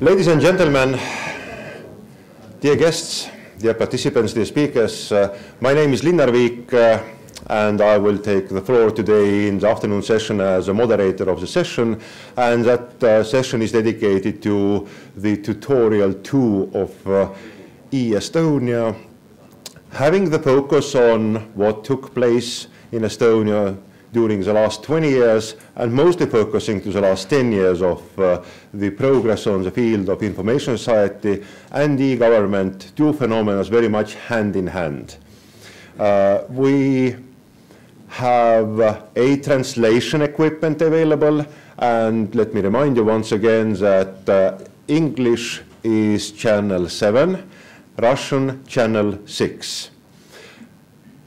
Ladies and gentlemen, dear guests, dear participants, dear speakers, my name is Linnar, Viik, and I will take the floor today in the afternoon session as a moderator of the session, and that session is dedicated to the tutorial 2 of e-Estonia, having the focus on what took place in Estonia during the last 20 years, and mostly focusing to the last 10 years of the progress on the field of information society and e-government, two phenomena very much hand in hand. We have a translation equipment available, and let me remind you once again that English is channel 7, Russian channel 6.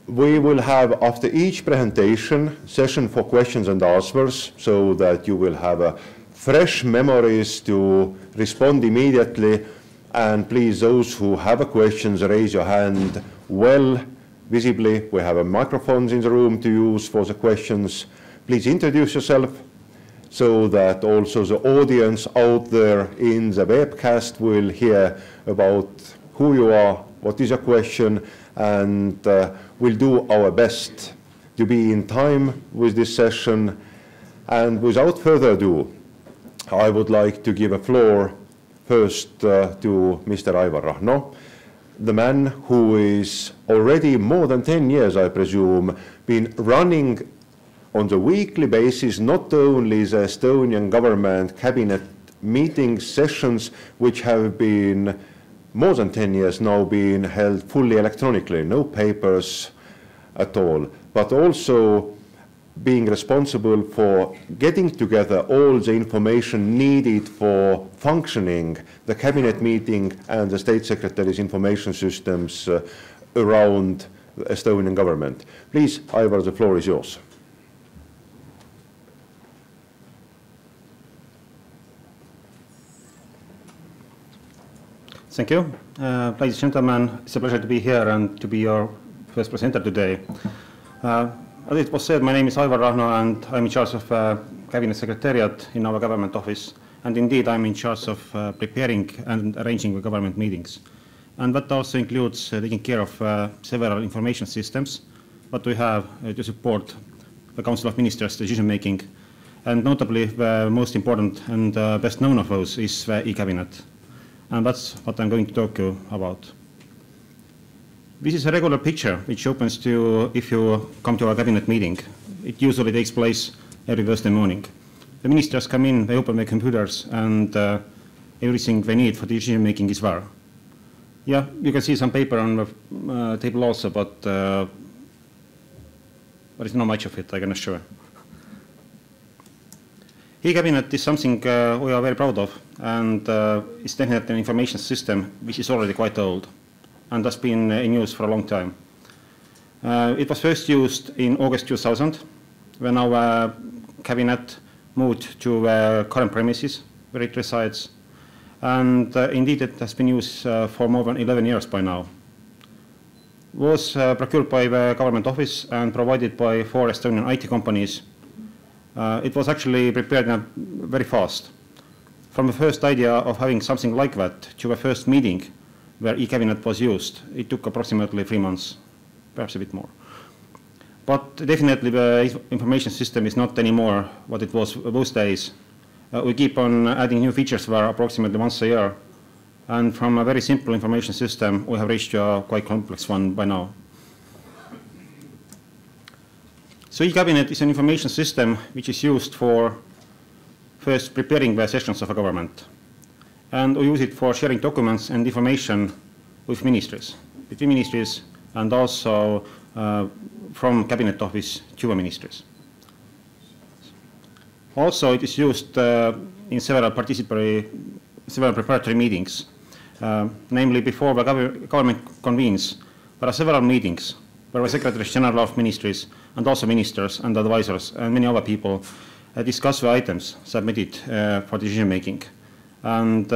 We will have, after each presentation, session for questions and answers, so that you will have fresh memories to respond immediately. And please, those who have questions, raise your hand well visibly. We have microphones in the room to use for the questions. Please introduce yourself so that also the audience out there in the webcast will hear about who you are, what is your question, and we'll do our best to be in time with this session. And without further ado, I would like to give a floor first to Mr. Aivar Rahno, the man who is already more than 10 years, I presume, been running on the weekly basis not only the Estonian government cabinet meeting sessions, which have been more than 10 years now being held fully electronically, no papers at all, but also being responsible for getting together all the information needed for functioning the cabinet meeting and the state secretary's information systems around the Estonian government. Please, Aivar, the floor is yours. Thank you. Ladies and gentlemen, it's a pleasure to be here and to be your first presenter today. As it was said, my name is Aivar Rahno, and I'm in charge of Cabinet Secretariat in our government office. And indeed, I'm in charge of preparing and arranging the government meetings. And that also includes taking care of several information systems that we have to support the Council of Ministers' decision-making. And notably, the most important and best known of those is the e-Cabinet. And that's what I'm going to talk to you about. This is a regular picture which opens to you if you come to our cabinet meeting. It usually takes place every Thursday morning. The ministers come in, they open their computers, and everything they need for decision making is there. Yeah, you can see some paper on the table also, but there is not much of it, I can assure. E-Cabinet is something we are very proud of, and it's definitely an information system which is already quite old and has been in use for a long time. It was first used in August 2000 when our cabinet moved to current premises where it resides, and indeed it has been used for more than 11 years by now. It was procured by the government office and provided by 4 Estonian IT companies. It was actually prepared very fast. From the first idea of having something like that to the first meeting where e-Cabinet was used, it took approximately 3 months, perhaps a bit more. But definitely the information system is not anymore what it was those days. We keep on adding new features there approximately once a year. And from a very simple information system, we have reached a quite complex one by now. So e-Cabinet is an information system which is used for first preparing the sessions of a government. And we use it for sharing documents and information with ministries, between ministries, and also from cabinet office to the ministries. Also, it is used in several preparatory meetings, namely before the government convenes. There are several meetings where the Secretaries General of Ministries and also ministers and advisors and many other people discuss the items submitted for decision making and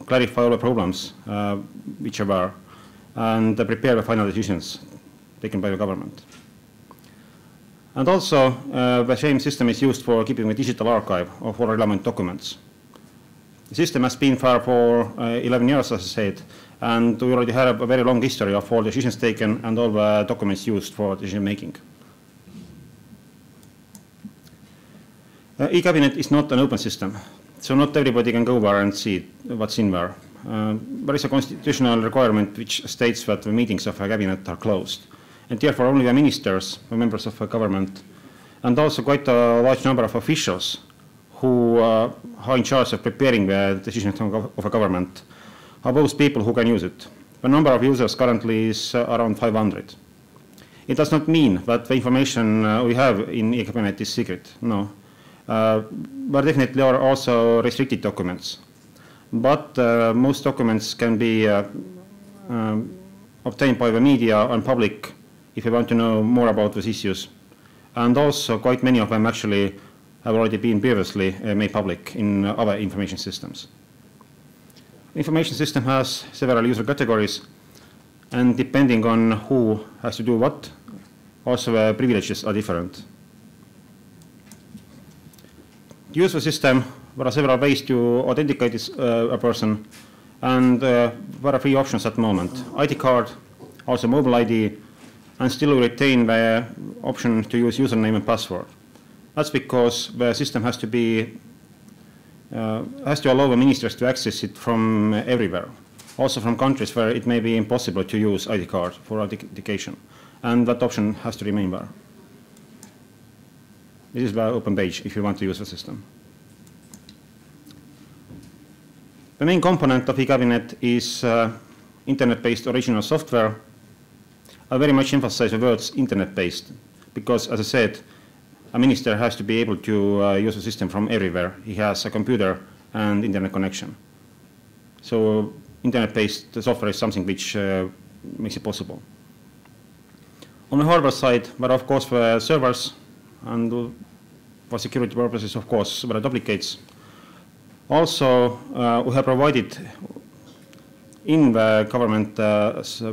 clarify all the problems which are there and prepare the final decisions taken by the government. And also, the same system is used for keeping a digital archive of all relevant documents. The system has been there for 11 years, as I said, and we already have a very long history of all decisions taken and all the documents used for decision making. E-Cabinet is not an open system, so not everybody can go there and see what's in there. There is a constitutional requirement which states that the meetings of a cabinet are closed, and therefore only the ministers, the members of the government, and also quite a large number of officials who are in charge of preparing the decisions of a government are those people who can use it. The number of users currently is around 500. It does not mean that the information we have in e-Cabinet is secret, no. But definitely are also restricted documents. But most documents can be obtained by the media and public if you want to know more about those issues. And also quite many of them actually have already been previously made public in other information systems. The information system has several user categories, and depending on who has to do what, also the privileges are different. To use the system, there are several ways to authenticate a person, and there are 3 options at the moment. ID card, also mobile ID, and still we retain the option to use username and password. That's because the system has to allow the ministers to access it from everywhere, also from countries where it may be impossible to use ID card for authentication, and that option has to remain there. This is the open page if you want to use the system. The main component of e-Cabinet is internet-based original software. I very much emphasize the words internet-based because, as I said, a minister has to be able to use the system from everywhere. He has a computer and internet connection. So internet-based software is something which makes it possible. On the hardware side, there are of course the servers, and for security purposes, of course, there are duplicates. Also, we have provided in the government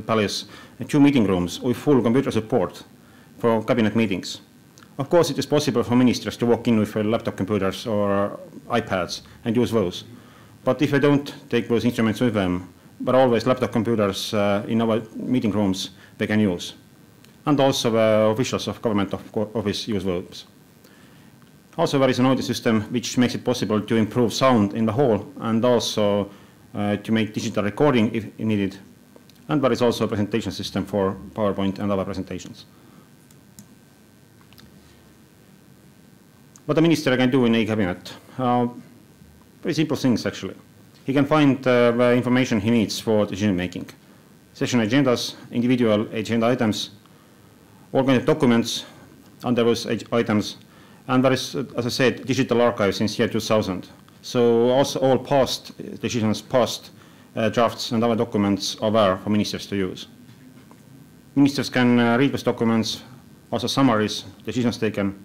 palace 2 meeting rooms with full computer support for cabinet meetings. Of course, it is possible for ministers to walk in with laptop computers or iPads and use those. But if they don't take those instruments with them, there are always laptop computers in our meeting rooms they can use. And also the officials of government office use those. Also, there is an audio system which makes it possible to improve sound in the hall and also to make digital recording if needed. And there is also a presentation system for PowerPoint and other presentations. What a minister can do in e-Cabinet? Very simple things, actually. He can find the information he needs for decision making. Session agendas, individual agenda items, all kinds of documents under those items, and there is, as I said, digital archive since year 2000. So also all past decisions, past drafts and other documents are there for ministers to use. Ministers can read those documents, also summaries, decisions taken.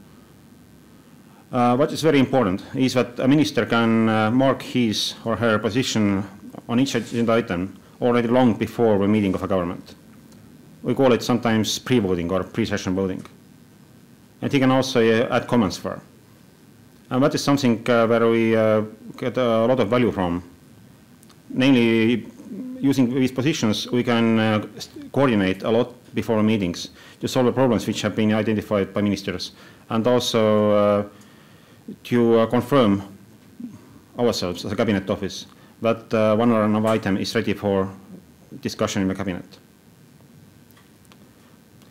What is very important is that a minister can mark his or her position on each agenda item already long before the meeting of a government. We call it sometimes pre-voting or pre-session voting. And he can also add comments there. And that is something where we get a lot of value from. Namely, using these positions, we can coordinate a lot before meetings to solve the problems which have been identified by ministers, and also to confirm ourselves as a cabinet office that one or another item is ready for discussion in the cabinet.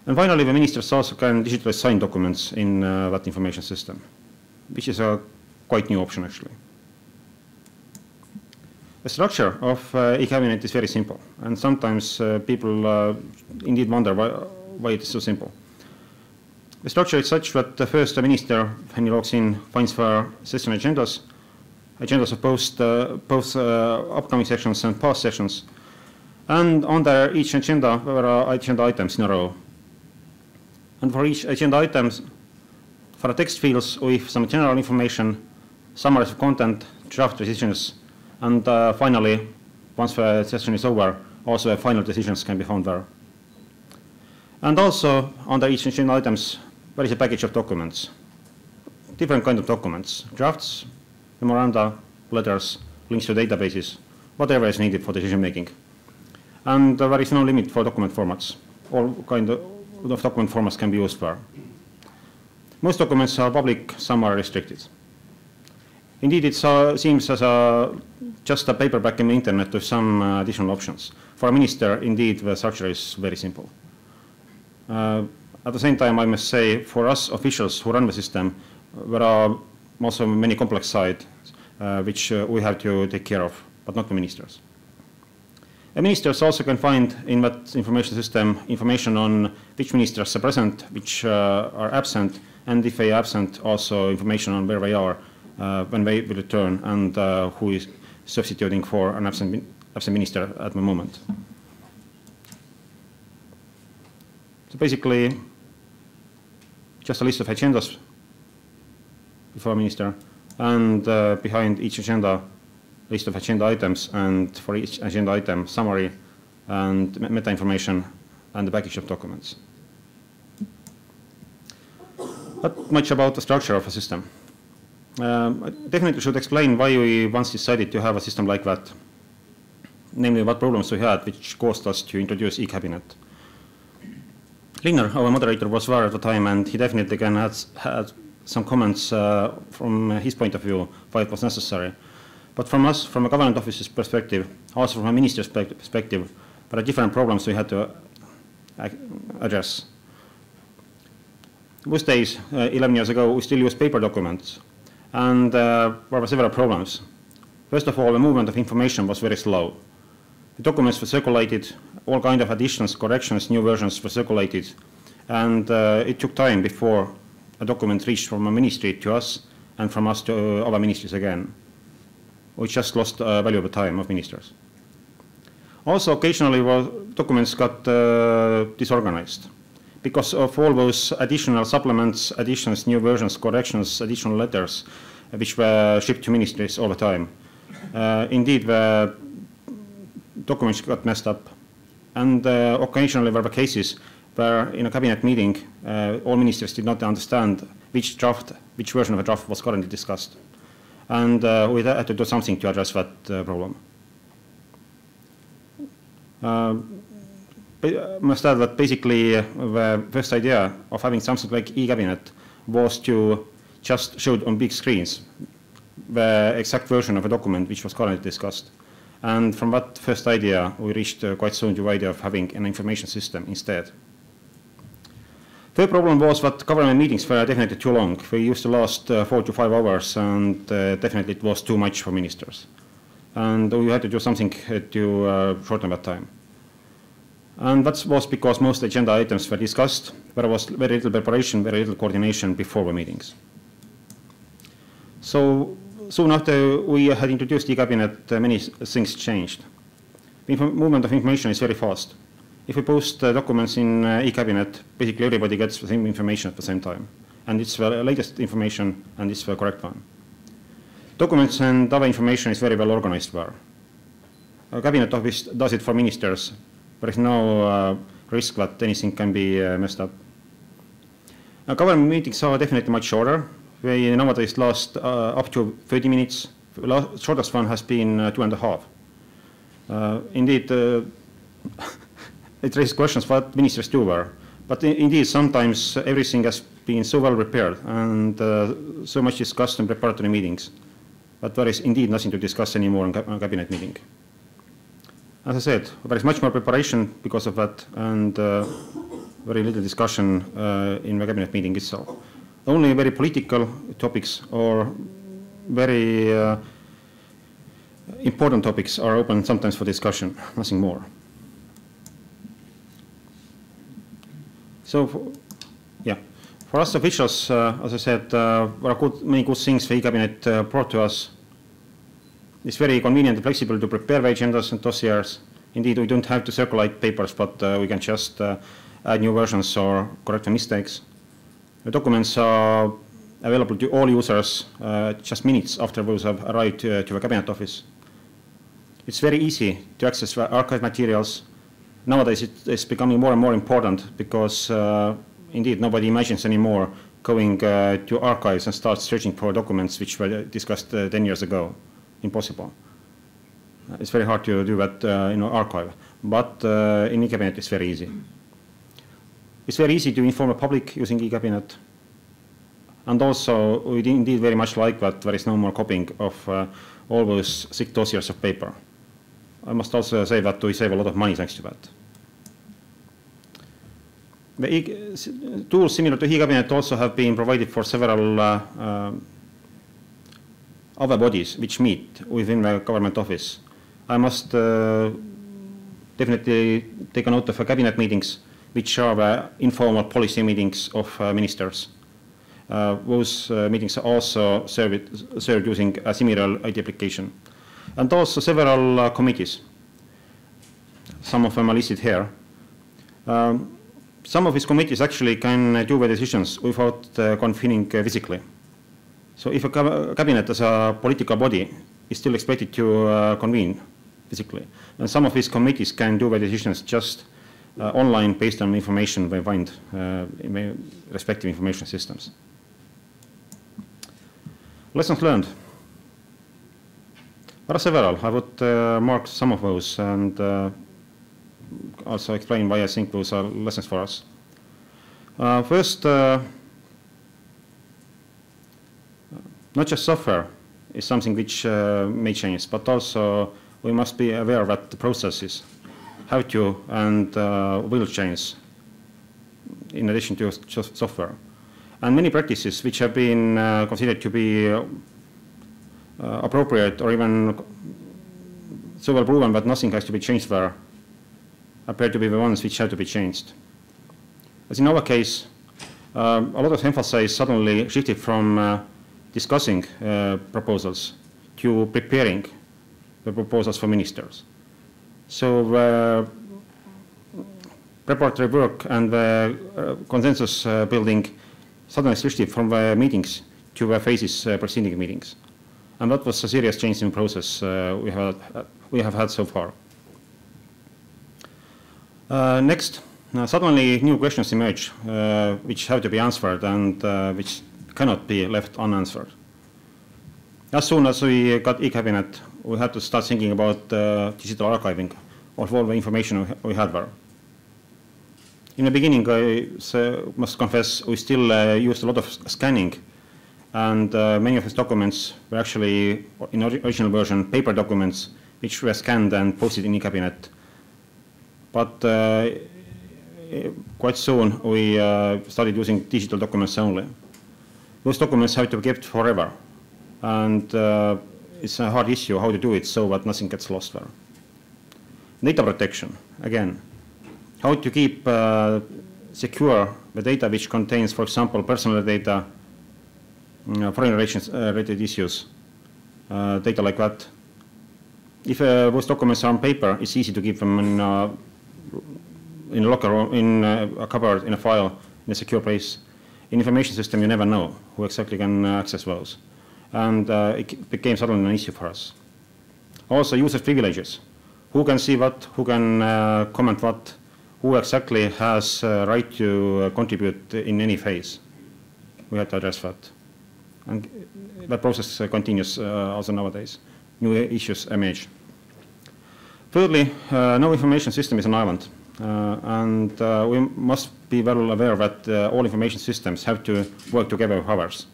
And finally, the ministers also can digitally sign documents in that information system, which is a quite new option, actually. The structure of e-Cabinet is very simple, and sometimes people indeed wonder why it is so simple. The structure is such that first the minister, when he logs in, finds the session agendas of both upcoming sessions and past sessions, and under each agenda there are agenda items in a row. And for each agenda item, there are text fields with some general information, summaries of content, draft decisions, and finally, once the session is over, also the final decisions can be found there. And also, under each agenda items, there is a package of documents, different kinds of documents, drafts, memoranda, letters, links to databases, whatever is needed for decision making. And there is no limit for document formats. All kind of document formats can be used for. Most documents are public, some are restricted. Indeed, it seems as just a paperback in the internet with some additional options. For a minister, indeed, the structure is very simple. At the same time, I must say, for us officials who run the system, there are also many complex sides which we have to take care of, but not the ministers. The ministers also can find in that information system information on which ministers are present, which are absent, and if they are absent, also information on where they are when they will return and who is substituting for an absent minister at the moment. So basically, just a list of agendas before a minister, and behind each agenda, list of agenda items, and for each agenda item, summary and meta information and the package of documents. Not much about the structure of a system. I definitely should explain why we once decided to have a system like that, namely what problems we had which caused us to introduce e-cabinet. Linnar, our moderator, was there at the time, and he definitely can add some comments from his point of view why it was necessary. But from us, from a government officer's perspective, also from a minister's perspective, there are different problems we had to address. Those days, 11 years ago, we still used paper documents, and there were several problems. First of all, the movement of information was very slow. The documents were circulated, all kinds of additions, corrections, new versions were circulated, and it took time before a document reached from a ministry to us, and from us to other ministries again. We just lost valuable time of ministers. Also, occasionally, documents got disorganized because of all those additional supplements, additions, new versions, corrections, additional letters, which were shipped to ministries all the time. Indeed, the documents got messed up, and occasionally there were cases where in a cabinet meeting, all ministers did not understand which version of a draft was currently discussed. And we had to do something to address that problem. I must add that basically the first idea of having something like e-cabinet was to just show on big screens the exact version of a document which was currently discussed. And from that first idea, we reached quite soon to the idea of having an information system instead. The problem was that government meetings were definitely too long. They used to last 4 to 5 hours, and definitely it was too much for ministers. And we had to do something to shorten that time. And that was because most agenda items were discussed. There was very little preparation, very little coordination before the meetings. So soon after we had introduced e-cabinet, many things changed. The movement of information is very fast. If we post documents in e-cabinet, basically everybody gets the same information at the same time. And it's the latest information, and it's the correct one. Documents and other information is very well organized there. A cabinet office does it for ministers. There is no risk that anything can be messed up. Government meetings are definitely much shorter. They nowadays last up to 30 minutes. The shortest one has been 2.5. Indeed, it raises questions what ministers do there. But indeed, sometimes everything has been so well prepared and so much discussed in preparatory meetings that there is indeed nothing to discuss anymore in a cabinet meeting. As I said, there is much more preparation because of that, and very little discussion in the cabinet meeting itself. Only very political topics or very important topics are open sometimes for discussion, nothing more. So, yeah, for us officials, as I said, there are many good things the e-cabinet brought to us. It's very convenient and flexible to prepare the agendas and dossiers. Indeed, we don't have to circulate papers, but we can just add new versions or correct the mistakes. The documents are available to all users just minutes after those have arrived to the cabinet office. It's very easy to access the archive materials. Nowadays, it's becoming more and more important because, indeed, nobody imagines anymore going to archives and start searching for documents which were discussed 10 years ago. Impossible. It's very hard to do that in an archive, but in e-cabinet it's very easy. It's very easy to inform the public using e-cabinet. And also, we indeed very much like that there is no more copying of all those thick dossiers of paper. I must also say that we save a lot of money thanks to that. The tools similar to e-cabinet also have been provided for several other bodies which meet within the government office. I must definitely take a note of the cabinet meetings, which are the informal policy meetings of ministers. Those meetings are also served using a similar ID application. And also several committees. Some of them are listed here. Some of these committees actually can do the decisions without convening physically. So if a cabinet as a political body is still expected to convene physically, and some of these committees can do the decisions just online based on information they find in the respective information systems. Lessons learned. There are several. I would mark some of those and also explain why I think those are lessons for us. First, not just software is something which may change, but also we must be aware that the processes have to and will change in addition to just software. And many practices which have been considered to be appropriate or even so well proven that nothing has to be changed there appear to be the ones which have to be changed. As in our case, a lot of emphasis suddenly shifted from discussing proposals to preparing the proposals for ministers. So the preparatory work and the consensus building suddenly shifted from the meetings to the phases preceding meetings. And that was a serious change in process we have had so far. Next, suddenly new questions emerge which have to be answered and which cannot be left unanswered. As soon as we got e-cabinet, we had to start thinking about digital archiving of all the information we had there. In the beginning, I must confess, we still used a lot of scanning, and many of these documents were actually, in original version, paper documents which were scanned and posted in e-cabinet. But quite soon, we started using digital documents only. Those documents have to be kept forever, and it's a hard issue how to do it so that nothing gets lost there. Data protection, again. How to keep secure the data which contains, for example, personal data, foreign relations related issues, data like that. If those documents are on paper, it's easy to keep them in a locker room, in a cupboard, in a file, in a secure place. In information system, you never know who exactly can access those. And it became suddenly an issue for us. Also, user privileges. Who can see what, who can comment what, who exactly has right to contribute in any phase. We had to address that. And that process continues also nowadays. New issues emerge. Thirdly, no information system is an island. And we must be well aware that all information systems have to work together with others.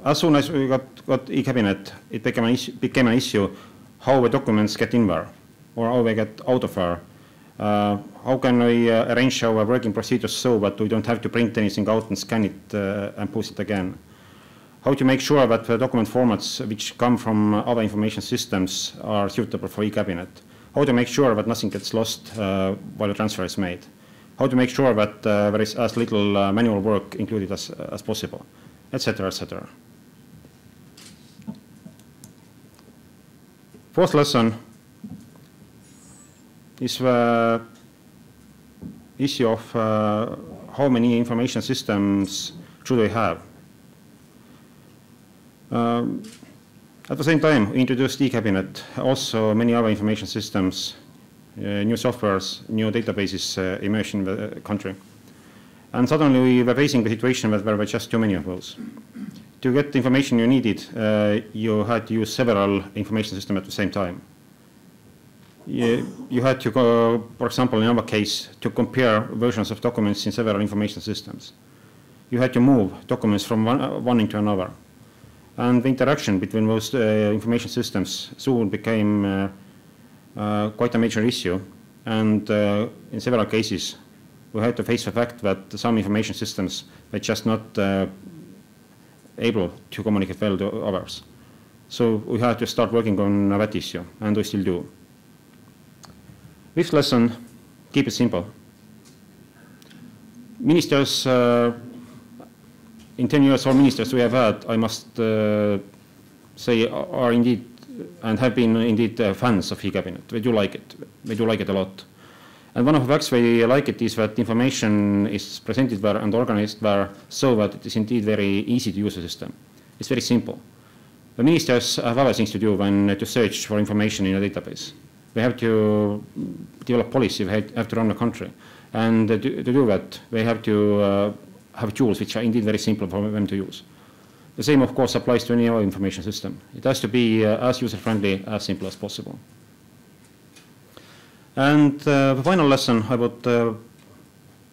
As soon as we got e-cabinet, it became an issue how the documents get in there, or how they get out of there. How can we arrange our working procedures so that we don't have to print anything out and scan it and post it again? How to make sure that the document formats which come from other information systems are suitable for e-cabinet? How to make sure that nothing gets lost while the transfer is made? How to make sure that there is as little manual work included as possible, etc., etc. Fourth lesson is the issue of how many information systems should we have. At the same time, we introduced e-cabinet, also many other information systems, new softwares, new databases emerged in the country. And suddenly we were facing the situation that there were just too many of those. to get the information you needed, you had to use several information systems at the same time. You had to, for example, in our case, to compare versions of documents in several information systems. You had to move documents from one into another. And the interaction between those information systems soon became quite a major issue. And in several cases, we had to face the fact that some information systems were just not able to communicate well to others. So we had to start working on that issue, and we still do. This lesson, keep it simple. Ministers, in 10 years, all ministers we have had, I must say, are indeed and have been indeed fans of e-cabinet. They do like it. They do like it a lot. And one of the facts they like it is that information is presented there and organized there so that it is indeed very easy to use the system. It's very simple. The ministers have other things to do than to search for information in a database. They have to develop policy, they have to run the country. And to do that, they have to have tools which are indeed very simple for them to use. The same, of course, applies to any other information system. It has to be as user-friendly, as simple as possible. And the final lesson I would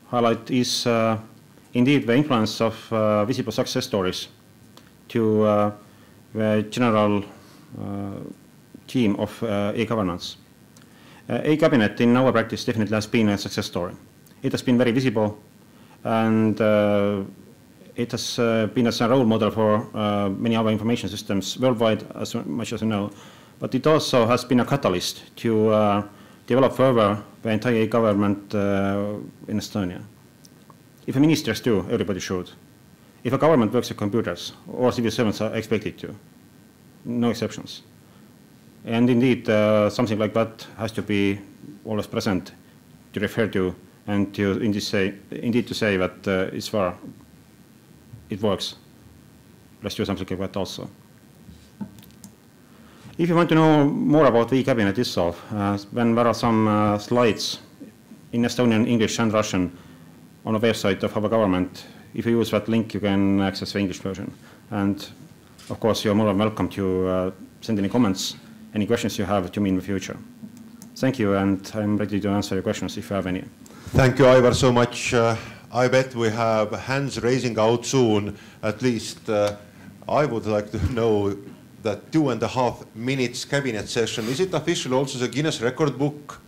highlight is indeed the influence of visible success stories to the general theme of e-governance. E-cabinet in our practice definitely has been a success story. It has been very visible, and it has been as a role model for many other information systems worldwide, as much as you know. But it also has been a catalyst to develop further the entire e-government in Estonia. If the ministers do, everybody should. If a government works with computers, all civil servants are expected to. No exceptions. And indeed, something like that has to be always present to refer to and to indeed to say that it's fair. It works. Let's do something like that also. If you want to know more about the e-cabinet itself, then there are some slides in Estonian, English, and Russian on the website of our government. If you use that link, you can access the English version. And of course, you're more than welcome to send any comments, any questions you have to me in the future. Thank you, and I'm ready to answer your questions if you have any. Thank you, Aivar, so much. I bet we have hands raising out soon. At least I would like to know that 2.5 minutes cabinet session. Is it official also the Guinness record book?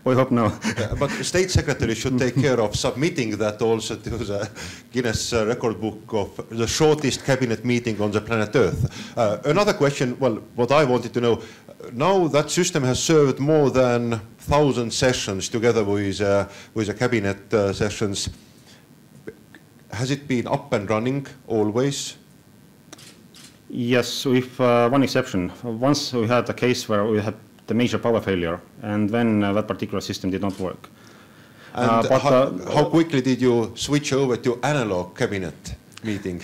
We hope no. But the state secretary should take care of submitting that also to the Guinness record book of the shortest cabinet meeting on the planet Earth. Another question, well, what I wanted to know, now that system has served more than 1,000 sessions together with the cabinet sessions. Has it been up and running always? Yes, with one exception. Once we had a case where we had the major power failure, and then that particular system did not work. And how quickly did you switch over to analog cabinet meeting?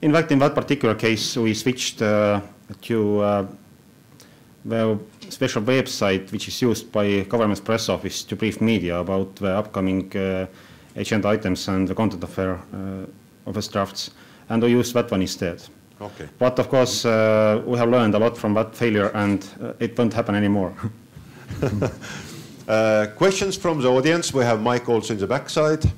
In fact, in that particular case, we switched to the special website which is used by government's press office to brief media about the upcoming agenda items and the content of the drafts, and we used that one instead. Okay. But of course, we have learned a lot from that failure, and it won't happen anymore. Questions from the audience. We have Mike also in the backside.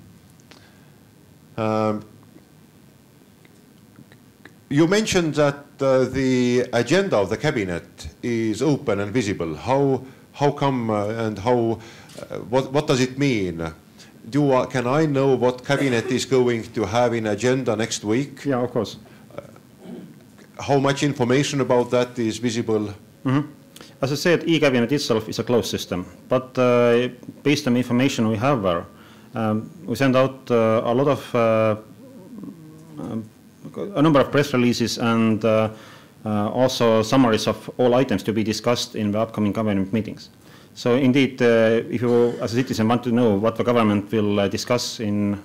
You mentioned that the agenda of the cabinet is open and visible. How come and how? What does it mean? Can I know what cabinet is going to have in agenda next week? Yeah, of course. How much information about that is visible? Mm-hmm. As I said, e-cabinet itself is a closed system, but based on the information we have there, we send out a lot of a number of press releases and also summaries of all items to be discussed in the upcoming government meetings. So indeed, if you as a citizen want to know what the government will discuss in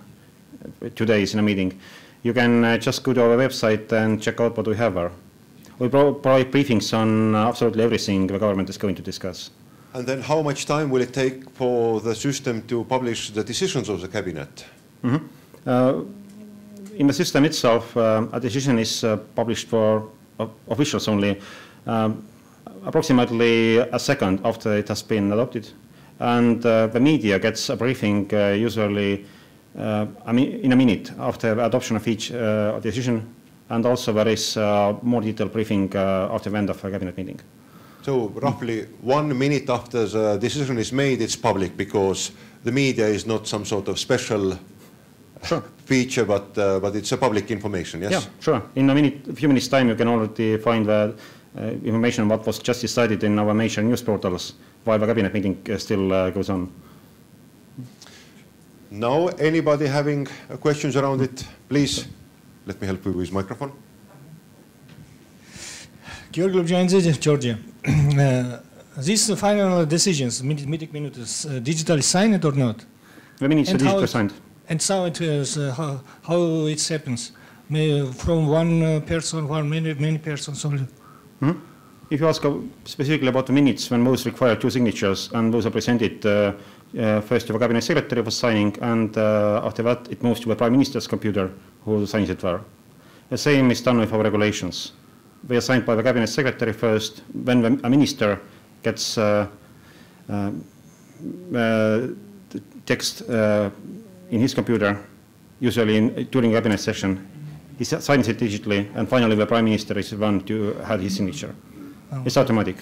2 days in a meeting, you can just go to our website and check out what we have there. We provide briefings on absolutely everything the government is going to discuss. And then how much time will it take for the system to publish the decisions of the cabinet? Mm-hmm. In the system itself, a decision is published for officials only approximately a second after it has been adopted. And the media gets a briefing usually in a minute after the adoption of each decision. And also there is more detailed briefing after the end of the cabinet meeting. So roughly 1 minute after the decision is made, it's public because the media is not some sort of special feature, but it's a public information, yes? Yeah, sure. In a few minutes time, you can already find the information what was just decided in our major news portals while the cabinet meeting still goes on. Now, anybody having questions around it, please let me help you with microphone. Georgia. These final decisions, meeting minutes, digitally signed or not? The minutes are digitally signed. And so it is, how it happens? From one person, many persons only? Mm-hmm. If you ask specifically about the minutes, when those require 2 signatures, and those are presented first to the cabinet secretary for signing, and after that it moves to the Prime Minister's computer, who signs it there. The same is done with our regulations. They are signed by the cabinet secretary first. When a minister gets the text in his computer, usually during a cabinet session, he signs it digitally, and finally the Prime Minister is the one to have his signature. It's automatic.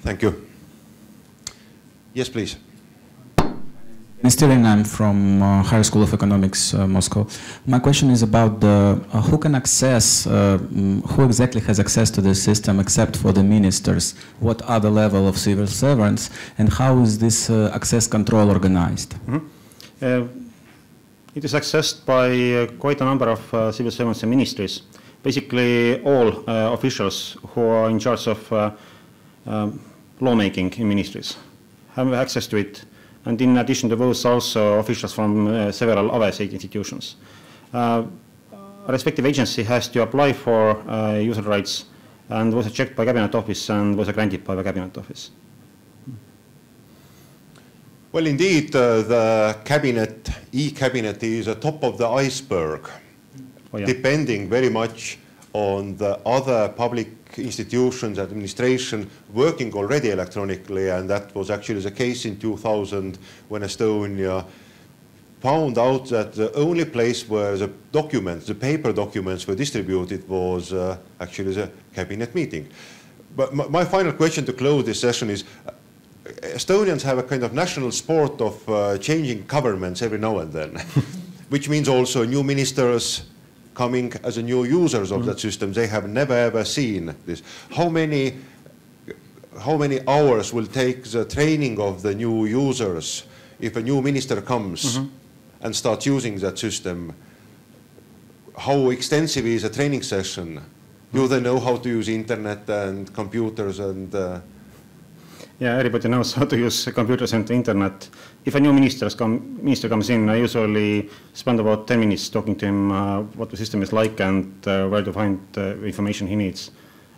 Thank you. Yes, please. Estonian, I'm from Higher School of Economics, Moscow. My question is about who can access, who exactly has access to the system except for the ministers? What are the level of civil servants, and how is this access control organized? Mm-hmm. It is accessed by quite a number of civil servants and ministries. Basically, all officials who are in charge of lawmaking in ministries have access to it. And in addition to those, also officials from several other state institutions. A respective agency has to apply for user rights, and those are checked by Cabinet Office and those are granted by the Cabinet Office. Well, indeed, the cabinet, e-cabinet is a top of the iceberg, depending very much on the other public institutions, administration working already electronically, and that was actually the case in 2000 when Estonia found out that the only place where the documents, the paper documents were distributed was actually the cabinet meeting. But my final question to close this session is, Estonians have a kind of national sport of changing governments every now and then, which means also new ministers coming as a new users of that system. They have never ever seen this. How many hours will take the training of the new users if a new minister comes and starts using that system? How extensive is a training session? Do they know how to use internet and computers and Yeah, everybody knows how to use computers and the internet. If a new minister comes in, I usually spend about 10 minutes talking to him what the system is like and where to find the information he needs.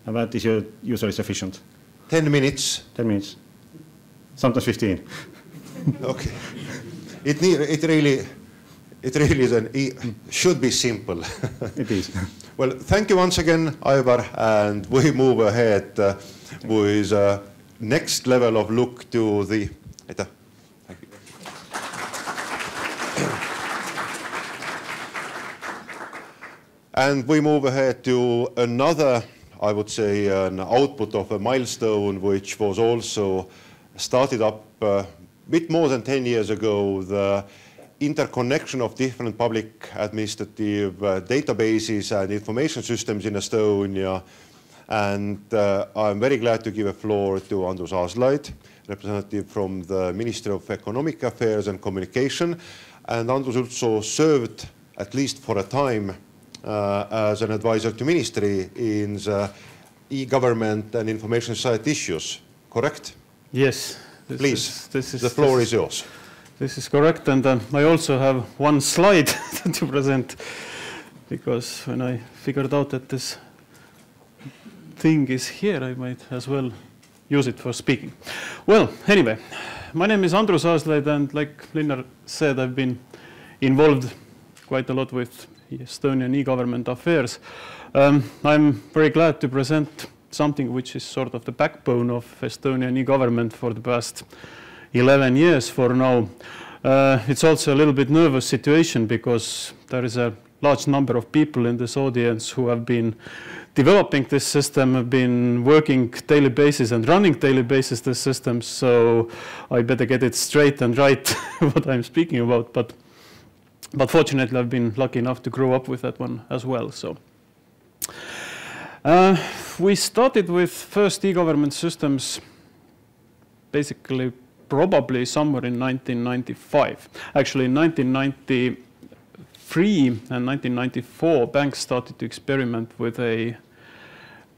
And that is usually sufficient. 10 minutes? 10 minutes. Sometimes 15. Okay. It really should be simple. It is. Well, thank you once again, Aivar, and we move ahead with next level of look to the... Thank you. And we move ahead to another, I would say, an output of a milestone which was also started up a bit more than 10 years ago, the interconnection of different public administrative databases and information systems in Estonia. And I'm very glad to give a floor to Andrus Aaslaid, representative from the Ministry of Economic Affairs and Communication. And Andrus also served, at least for a time, as an advisor to ministry in the e-government and information society issues, correct? Yes. Please, the floor is yours. This is correct, and I also have one slide to present, because when I figured out that this thing is here, I might as well use it for speaking. Well, anyway, my name is Andrus Aaslaid, and like Linnar said, I've been involved quite a lot with Estonian e-government affairs. I'm very glad to present something which is sort of the backbone of Estonian e-government for the past 11 years for now. It's also a little bit nervous situation because there is a large number of people in this audience who have been developing this system, have been working daily basis and running daily basis this system, so I better get it straight and right what I'm speaking about. But fortunately, I've been lucky enough to grow up with that one as well. So we started with first e-government systems basically probably somewhere in 1995. Actually, in 1993 and 1994, banks started to experiment with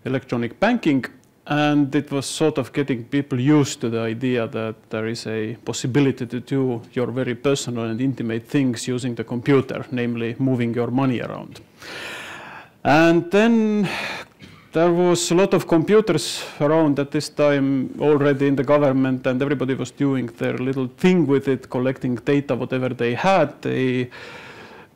electronic banking, and it was sort of getting people used to the idea that there is a possibility to do your very personal and intimate things using the computer, namely moving your money around. And then there was a lot of computers around at this time already in the government, and everybody was doing their little thing with it, collecting data, whatever they had. They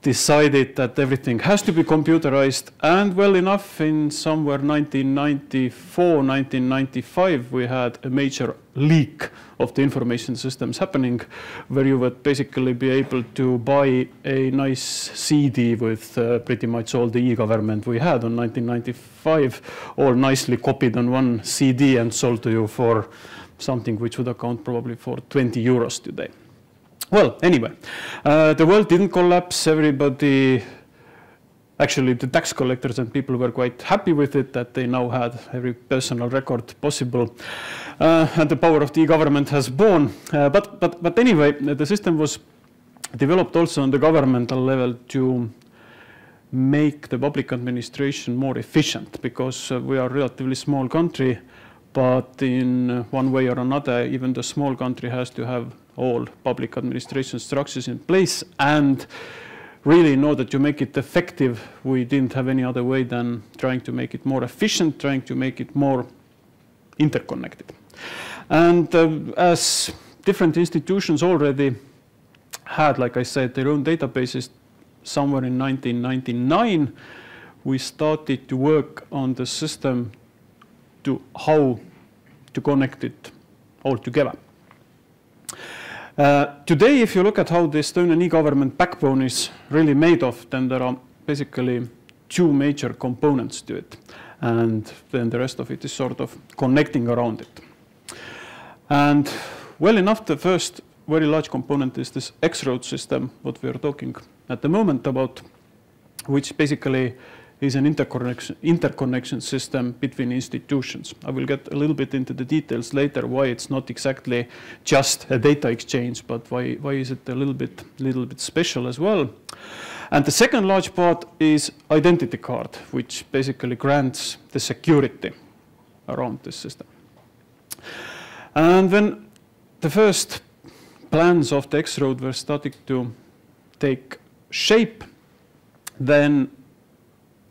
decided that everything has to be computerized, and well enough, in somewhere 1994, 1995, we had a major leak of the information systems happening, where you would basically be able to buy a nice CD with pretty much all the e-government we had on 1995, all nicely copied on one CD and sold to you for something which would account probably for 20 euros today. Well, anyway, the world didn't collapse. Everybody, actually the tax collectors and people were quite happy with it, that they now had every personal record possible. And the power of the e-government has born. But anyway, the system was developed also on the governmental level to make the public administration more efficient, because we are a relatively small country, but in one way or another, even the small country has to have all public administration structures in place. And really, in order to make it effective, we didn't have any other way than trying to make it more efficient, trying to make it more interconnected. And as different institutions already had, like I said, their own databases, somewhere in 1999, we started to work on the system to how to connect it all together. Today, if you look at how the Estonian e-government backbone is really made of, then there are basically two major components to it. And then the rest of it is sort of connecting around it. And well enough, the first very large component is this X-road system, what we are talking at the moment about, which basically is an interconnection system between institutions. I will get a little bit into the details later why it's not exactly just a data exchange, but why is it a little bit special as well. And the second large part is identity card, which basically grants the security around this system. And when the first plans of the X-road were starting to take shape, then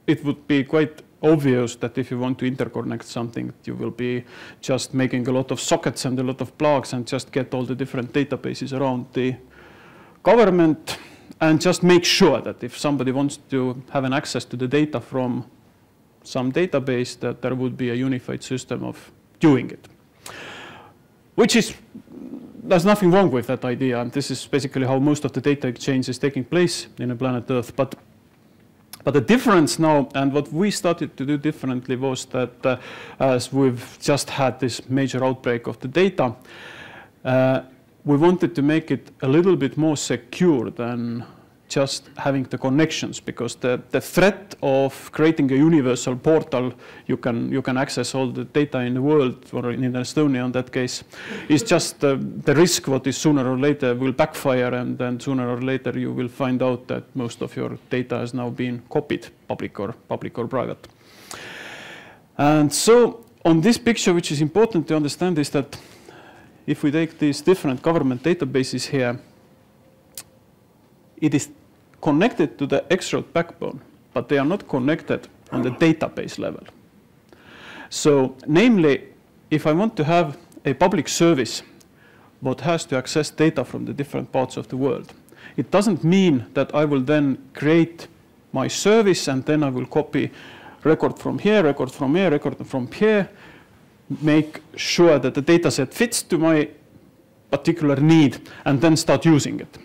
it would be quite obvious that if you want to interconnect something, you will be just making a lot of sockets and a lot of plugs and just get all the different databases around the government, and just make sure that if somebody wants to have an access to the data from some database, that there would be a unified system of doing it. Which is, there's nothing wrong with that idea, and this is basically how most of the data exchange is taking place in a planet Earth. But the difference now, and what we started to do differently, was that as we've just had this major outbreak of the data, we wanted to make it a little bit more secure than just having the connections, because the threat of creating a universal portal, you can access all the data in the world, or in Estonia in that case, is just the risk what is sooner or later will backfire, and then sooner or later you will find out that most of your data has now been copied, public or private. And so on this picture, which is important to understand, is that if we take these different government databases here, it is connected to the X-road backbone, but they are not connected on the database level. So, namely, if I want to have a public service what has to access data from the different parts of the world, It doesn't mean that I will then create my service and then I will copy record from here, record from here, record from here, make sure that the data set fits to my particular need, and then start using it.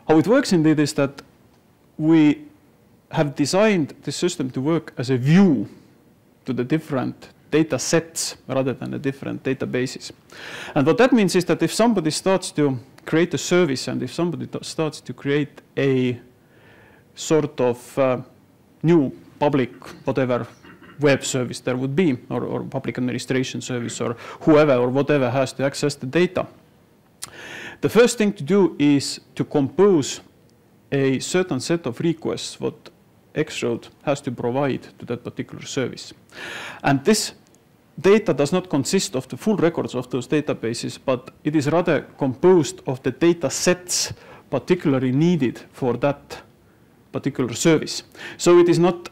How it works indeed is that we have designed the system to work as a view to the different data sets rather than the different databases. And what that means is that if somebody starts to create a service and if somebody starts to create a sort of new public whatever web service there would be, or public administration service, or whoever or whatever has to access the data, the first thing to do is to compose a certain set of requests what X-Road has to provide to that particular service. And this data does not consist of the full records of those databases, but it is rather composed of the data sets particularly needed for that particular service. So it is not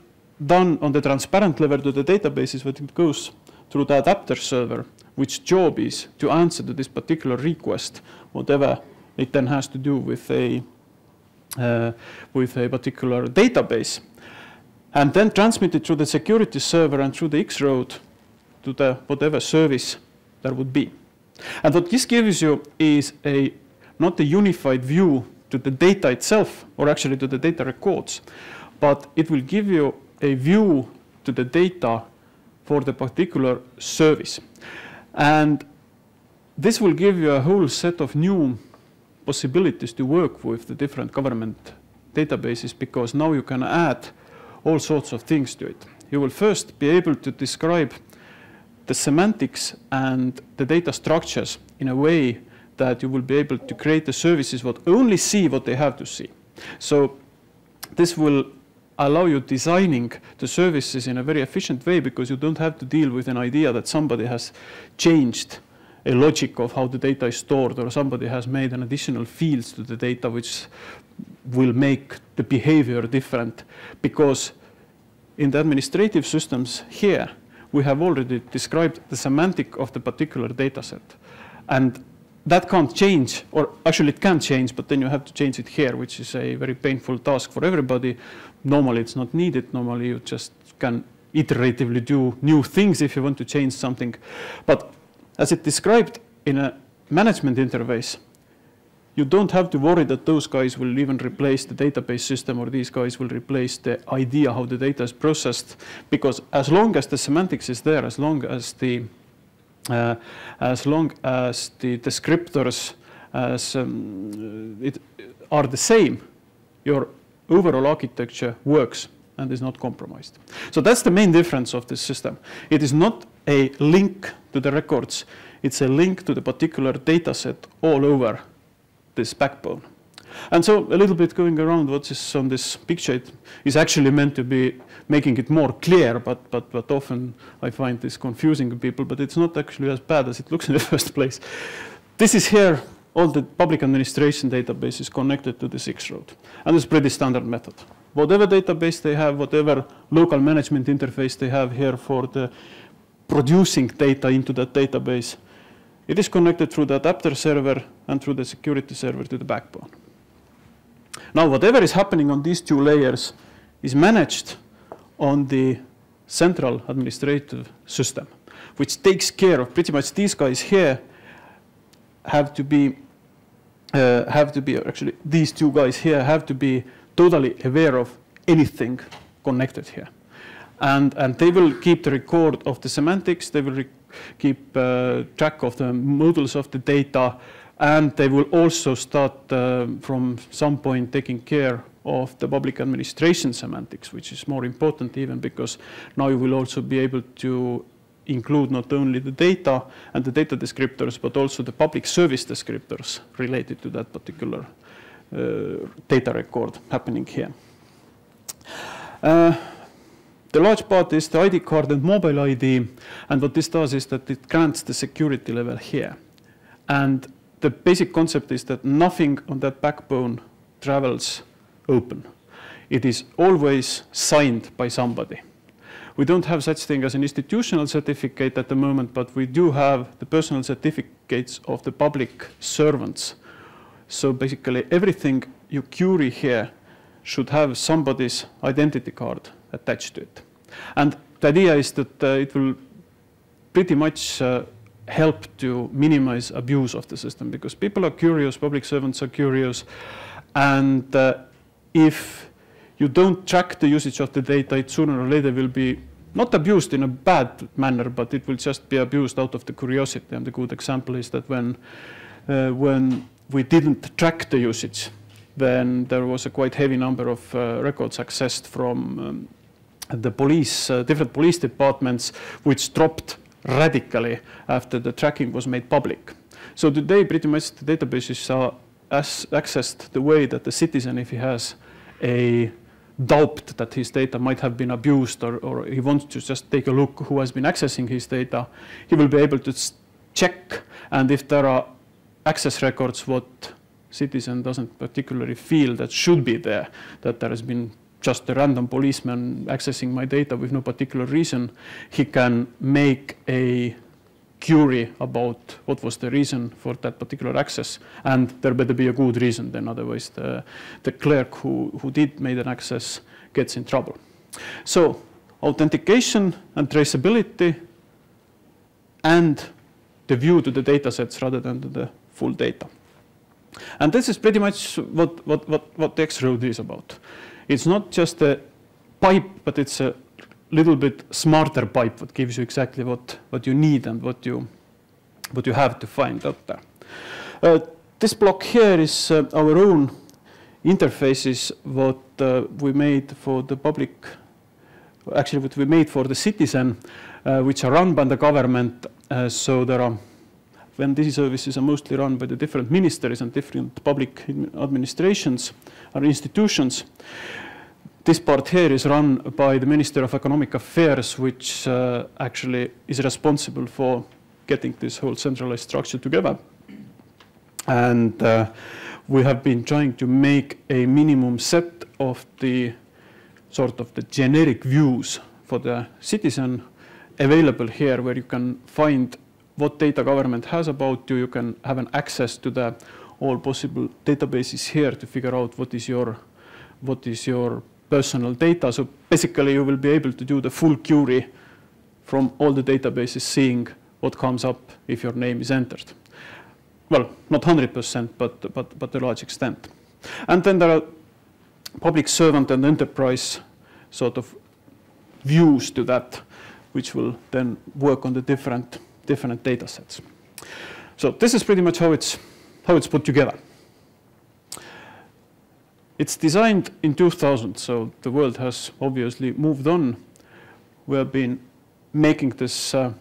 done on the transparent level to the databases, but it goes through the adapter server, which job is to answer to this particular request, whatever it then has to do with a particular database, and then transmit it through the security server and through the X-Road to the whatever service there would be. And what this gives you is not a unified view to the data itself, or actually to the data records, but it will give you a view to the data for the particular service. And this will give you a whole set of new possibilities to work with the different government databases, because now you can add all sorts of things to it. You will first be able to describe the semantics and the data structures in a way that you will be able to create the services that only see what they have to see. So this will allow you designing the services in a very efficient way, because you don't have to deal with an idea that somebody has changed a logic of how the data is stored, or somebody has made an additional fields to the data which will make the behavior different. Because in the administrative systems here, we have already described the semantic of the particular data set. And that can't change, or actually it can change, but then you have to change it here, which is a very painful task for everybody. Normally it's not needed. Normally you just can iteratively do new things if you want to change something. But as it described in a management interface, you don't have to worry that those guys will even replace the database system, or these guys will replace the idea how the data is processed, because as long as the semantics is there, as long as the descriptors are the same, your overall architecture works and is not compromised. So that's the main difference of this system. It is not a link to the records. It's a link to the particular data set all over this backbone. And so a little bit going around what is on this picture, it is actually meant to be making it more clear, but often I find this confusing to people, but it's not actually as bad as it looks in the first place. This is here, all the public administration database is connected to this X-Road. And it's a pretty standard method. Whatever database they have, whatever local management interface they have here for the producing data into that database, it is connected through the adapter server and through the security server to the backbone. Now, whatever is happening on these two layers is managed on the central administrative system, which takes care of pretty much these guys here have to be actually, these two guys here have to be totally aware of anything connected here. And they will keep the record of the semantics, they will keep track of the models of the data, and they will also start from some point taking care of the public administration semantics, which is more important even, because now you will also be able to include not only the data and the data descriptors, but also the public service descriptors related to that particular data record happening here. The large part is the ID card and mobile ID, and what this does is that it grants the security level here. And the basic concept is that nothing on that backbone travels open. It is always signed by somebody. We don't have such thing as an institutional certificate at the moment, but we do have the personal certificates of the public servants So basically everything you query here should have somebody's identity card attached to it. And the idea is that it will pretty much help to minimize abuse of the system, because people are curious, public servants are curious, and if you don't track the usage of the data, it sooner or later will be not abused in a bad manner, but it will just be abused out of the curiosity. And the good example is that when we didn't track the usage, then there was a quite heavy number of records accessed from the police, different police departments, which dropped radically after the tracking was made public. So today, pretty much the databases are accessed the way that the citizen, if he has a doubt that his data might have been abused, or he wants to just take a look who has been accessing his data, he will be able to check, and if there are access records what citizen doesn't particularly feel that should be there, that there has been just a random policeman accessing my data with no particular reason, he can make a query about what was the reason for that particular access, and there better be a good reason, then otherwise the clerk who did make an access gets in trouble. So authentication and traceability and the view to the data sets rather than to the full data. And this is pretty much what the X-Road is about. It's not just a pipe, but it's a little bit smarter pipe that gives you exactly what you need and what you have to find out there. This block here is our own interfaces, what we made for the public, actually what we made for the citizen, which are run by the government. So there are, when these services are mostly run by the different ministries and different public administrations or institutions. This part here is run by the Minister of Economic Affairs, which actually is responsible for getting this whole centralized structure together. And we have been trying to make a minimum set of the sort of the generic views for the citizen available here, where you can find what data government has about you. You can have an access to the all possible databases here to figure out what is your personal data. So basically you will be able to do the full query from all the databases, seeing what comes up if your name is entered. Well, not 100%, but to a large extent. And then there are public servant and enterprise sort of views to that, which will then work on the different data sets. So this is pretty much how it's put together. It's designed in 2000, so the world has obviously moved on. We have been making this, or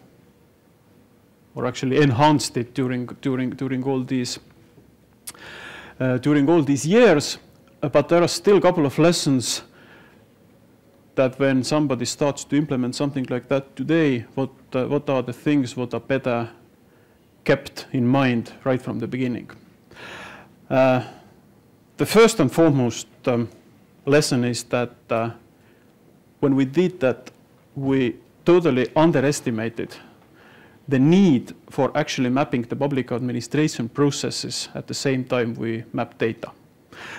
actually enhanced it during all these years. But there are still a couple of lessons that when somebody starts to implement something like that today, what are the things what are better kept in mind right from the beginning. The first and foremost lesson is that when we did that, we totally underestimated the need for actually mapping the public administration processes at the same time we map data.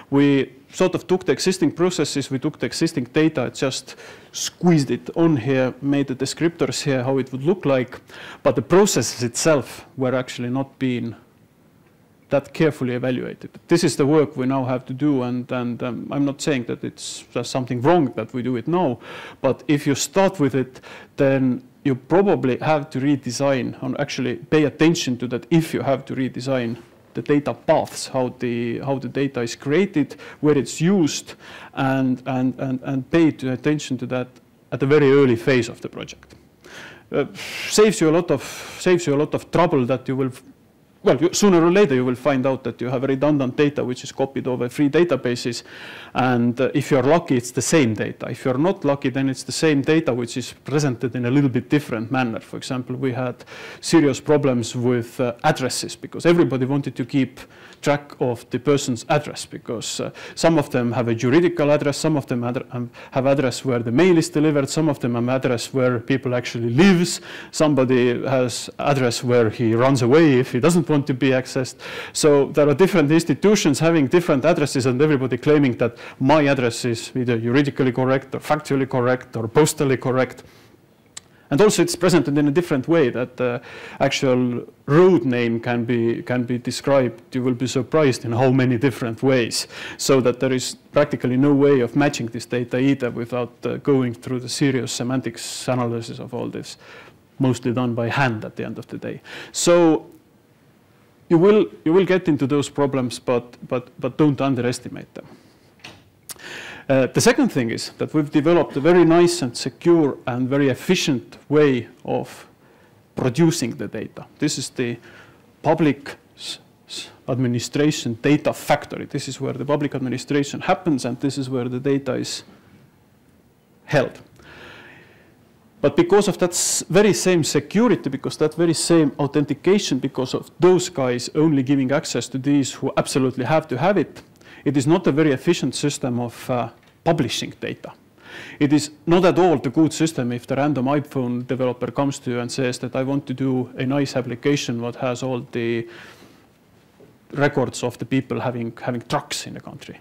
We sort of took the existing processes, we took the existing data, just squeezed it on here, made the descriptors here, how it would look like, but the processes itself were actually not being that carefully evaluated. This is the work we now have to do, and I'm not saying that it's something wrong that we do it now, but if you start with it, then you probably have to redesign and actually pay attention to that if you have to redesign the data paths, how the data is created, where it's used, and pay attention to that at the very early phase of the project. Saves you a lot of trouble that you will. Well, sooner or later you will find out that you have redundant data which is copied over 3 databases, and if you're lucky, it's the same data. If you're not lucky, then it's the same data which is presented in a little bit different manner. For example, we had serious problems with addresses, because everybody wanted to keep track of the person's address, because some of them have a juridical address, some of them have address where the mail is delivered, some of them have address where people actually lives, somebody has address where he runs away if he doesn't want to be accessed. So there are different institutions having different addresses and everybody claiming that my address is either juridically correct or factually correct or postally correct. And also it's presented in a different way, that the actual road name can be described. You will be surprised in how many different ways, so that there is practically no way of matching this data either without going through the serious semantics analysis of all this, mostly done by hand at the end of the day. So you will get into those problems, but don't underestimate them. The second thing is that we've developed a very nice and secure and very efficient way of producing the data. This is the public administration data factory. This is where the public administration happens, and this is where the data is held. But because of that very same security, because that very same authentication, because of those guys only giving access to these who absolutely have to have it, it is not a very efficient system of publishing data. It is not at all the good system if the random iPhone developer comes to you and says that I want to do a nice application that has all the records of the people having trucks in the country.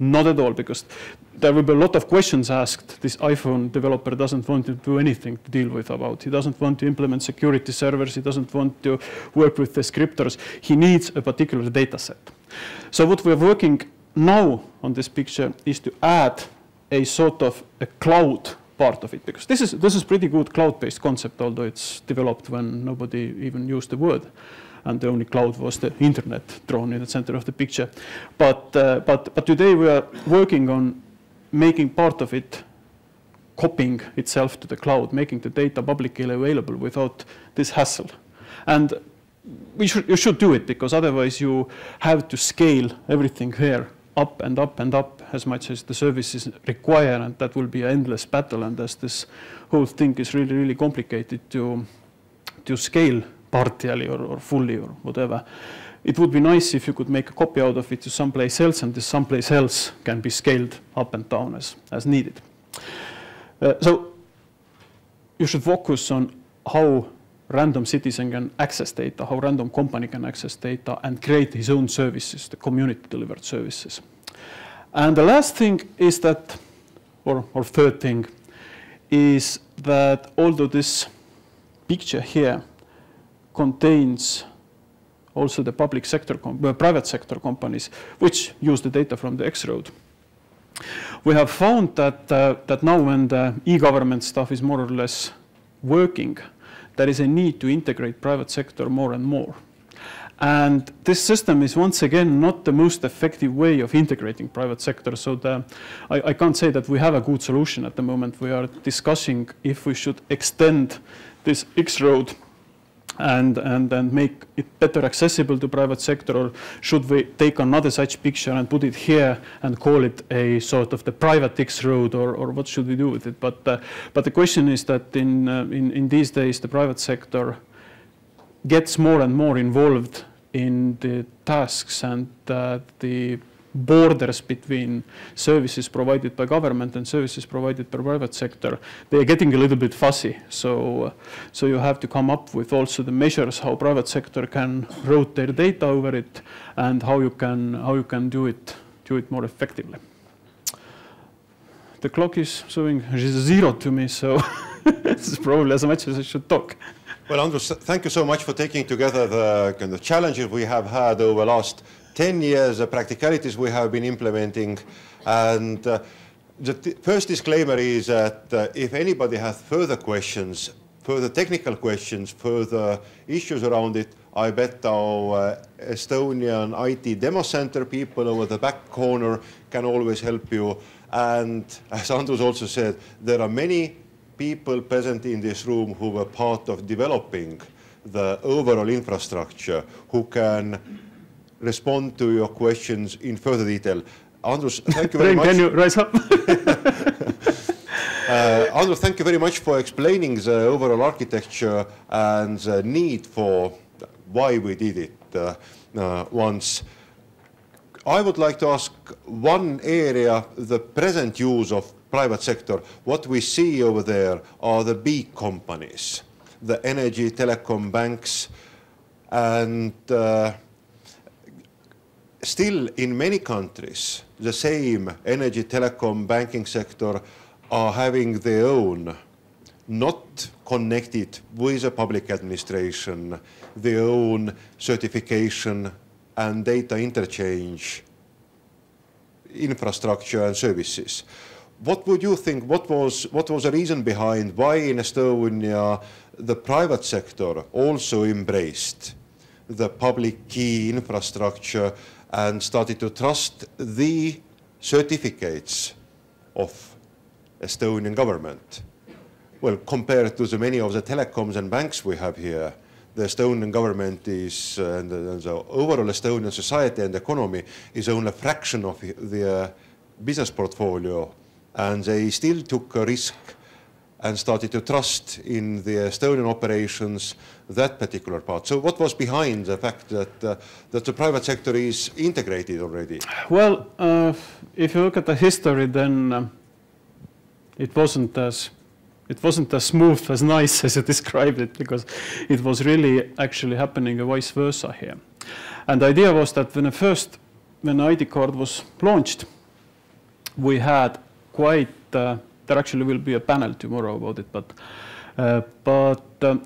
Not at all, because there will be a lot of questions asked. This iPhone developer doesn't want to do anything to deal with about. He doesn't want to implement security servers. He doesn't want to work with descriptors. He needs a particular data set. So what we're working now on this picture is to add a sort of a cloud part of it, because this is pretty good cloud-based concept, although it's developed when nobody even used the word, and the only cloud was the internet drawn in the center of the picture. But today we are working on making part of it copying itself to the cloud, making the data publicly available without this hassle. And you should do it, because otherwise you have to scale everything here up and up and up as much as the services require, and that will be an endless battle. And as this whole thing is really, really complicated to scale partially or fully or whatever, it would be nice if you could make a copy out of it to someplace else, and this someplace else can be scaled up and down as needed. So you should focus on how random citizen can access data, how random company can access data and create his own services, the community-delivered services. And the last thing is that, or third thing, is that although this picture here contains also the public sector, private sector companies, which use the data from the X-Road, we have found that now when the e-government stuff is more or less working, there is a need to integrate private sector more and more. And this system is once again not the most effective way of integrating private sector. So I can't say that we have a good solution at the moment. We are discussing if we should extend this X-Road and make it better accessible to private sector, or should we take another such picture and put it here and call it a sort of the private X-Road, or what should we do with it? But the question is that in these days the private sector gets more and more involved in the tasks and the borders between services provided by government and services provided by private sector. They are getting a little bit fuzzy. So you have to come up with also the measures how private sector can route their data over it, and how you can do it more effectively. The clock is showing 0 to me, so this is probably as much as I should talk. Well, Andrus, thank you so much for taking together the kind of challenges we have had over the last 10 years, the practicalities we have been implementing. And the first disclaimer is that if anybody has further questions, further technical questions, further issues around it, I bet our Estonian IT demo center people over the back corner can always help you. And as Andrus also said, there are many people present in this room who were part of developing the overall infrastructure, who can respond to your questions in further detail. Andrus, thank you very much. Can you rise up? Andrus, thank you very much for explaining the overall architecture and the need for why we did it once. I would like to ask one area, the present use of private sector. What we see over there are the big companies, the energy, telecom, banks. And still in many countries, the same energy, telecom, banking sector are having their own, not connected with the public administration, their own certification and data interchange infrastructure and services. What would you think, what was the reason behind why in Estonia the private sector also embraced the public key infrastructure and started to trust the certificates of Estonian government? Well, compared to the many of the telecoms and banks we have here, the Estonian government is, and the overall Estonian society and economy is only a fraction of their business portfolio, and they still took a risk and started to trust in the Estonian operations that particular part. So what was behind the fact that, that the private sector is integrated already? Well, if you look at the history, then it wasn't as smooth, as nice as you described it, because it was really actually happening vice versa here. And the idea was that when ID card was launched, we had quite, there actually will be a panel tomorrow about it, but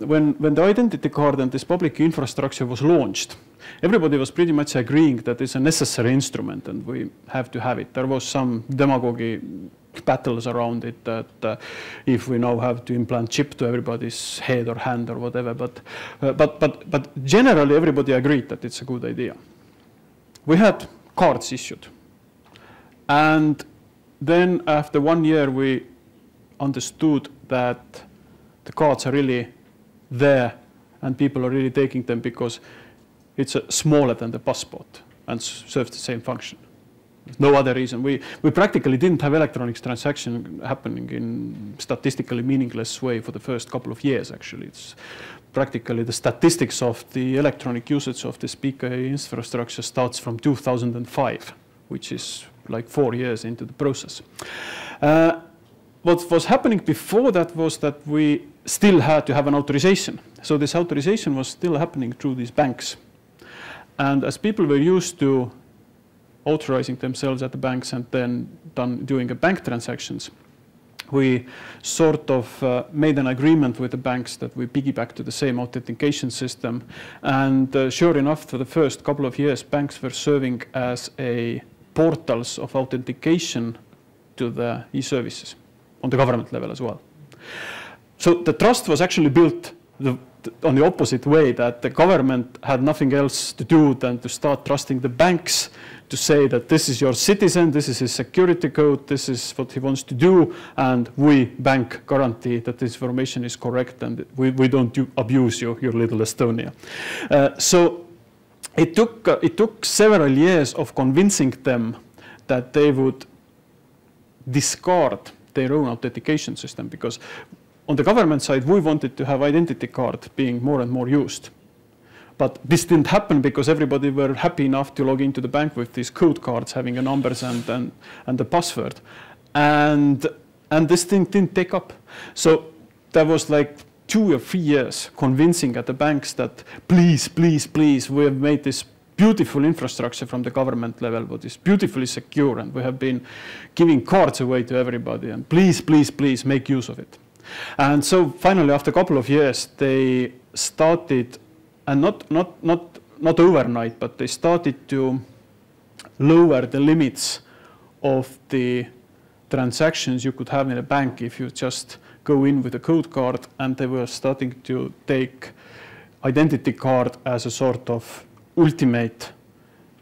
when the identity card and this public infrastructure was launched, everybody was pretty much agreeing that it's a necessary instrument and we have to have it. There was some demagogy battles around it, that if we now have to implant chip to everybody's head or hand or whatever, but generally everybody agreed that it's a good idea. We had cards issued, and then after 1 year we understood that the cards are really there and people are really taking them because it's smaller than the passport and serves the same function. No other reason. We practically didn't have electronic transaction happening in statistically meaningless way for the first couple of years, actually. It's practically the statistics of the electronic usage of this PKI infrastructure starts from 2005, which is like 4 years into the process. What was happening before that was that we still had to have an authorization. So this authorization was still happening through these banks. And as people were used to authorizing themselves at the banks and then doing bank transactions, we sort of made an agreement with the banks that we piggyback to the same authentication system. And sure enough, for the first couple of years, banks were serving as portals of authentication to the e-services on the government level as well. So the trust was actually built on the opposite way, that the government had nothing else to do than to start trusting the banks to say that this is your citizen, this is his security code, this is what he wants to do, and we, bank, guarantee that this information is correct and we don't abuse you, your little Estonia. So it took several years of convincing them that they would discard their own authentication system, because on the government side, we wanted to have identity card being more and more used. But this didn't happen because everybody were happy enough to log into the bank with these code cards having the numbers and the password. And this thing didn't take up. So there was like 2 or 3 years convincing at the banks that please, please, please, we have made this beautiful infrastructure from the government level, what is beautifully secure, and we have been giving cards away to everybody, and please, please, please make use of it. And so finally, after a couple of years, they started, and not overnight, but they started to lower the limits of the transactions you could have in a bank if you just go in with a code card, and they were starting to take identity card as a sort of ultimate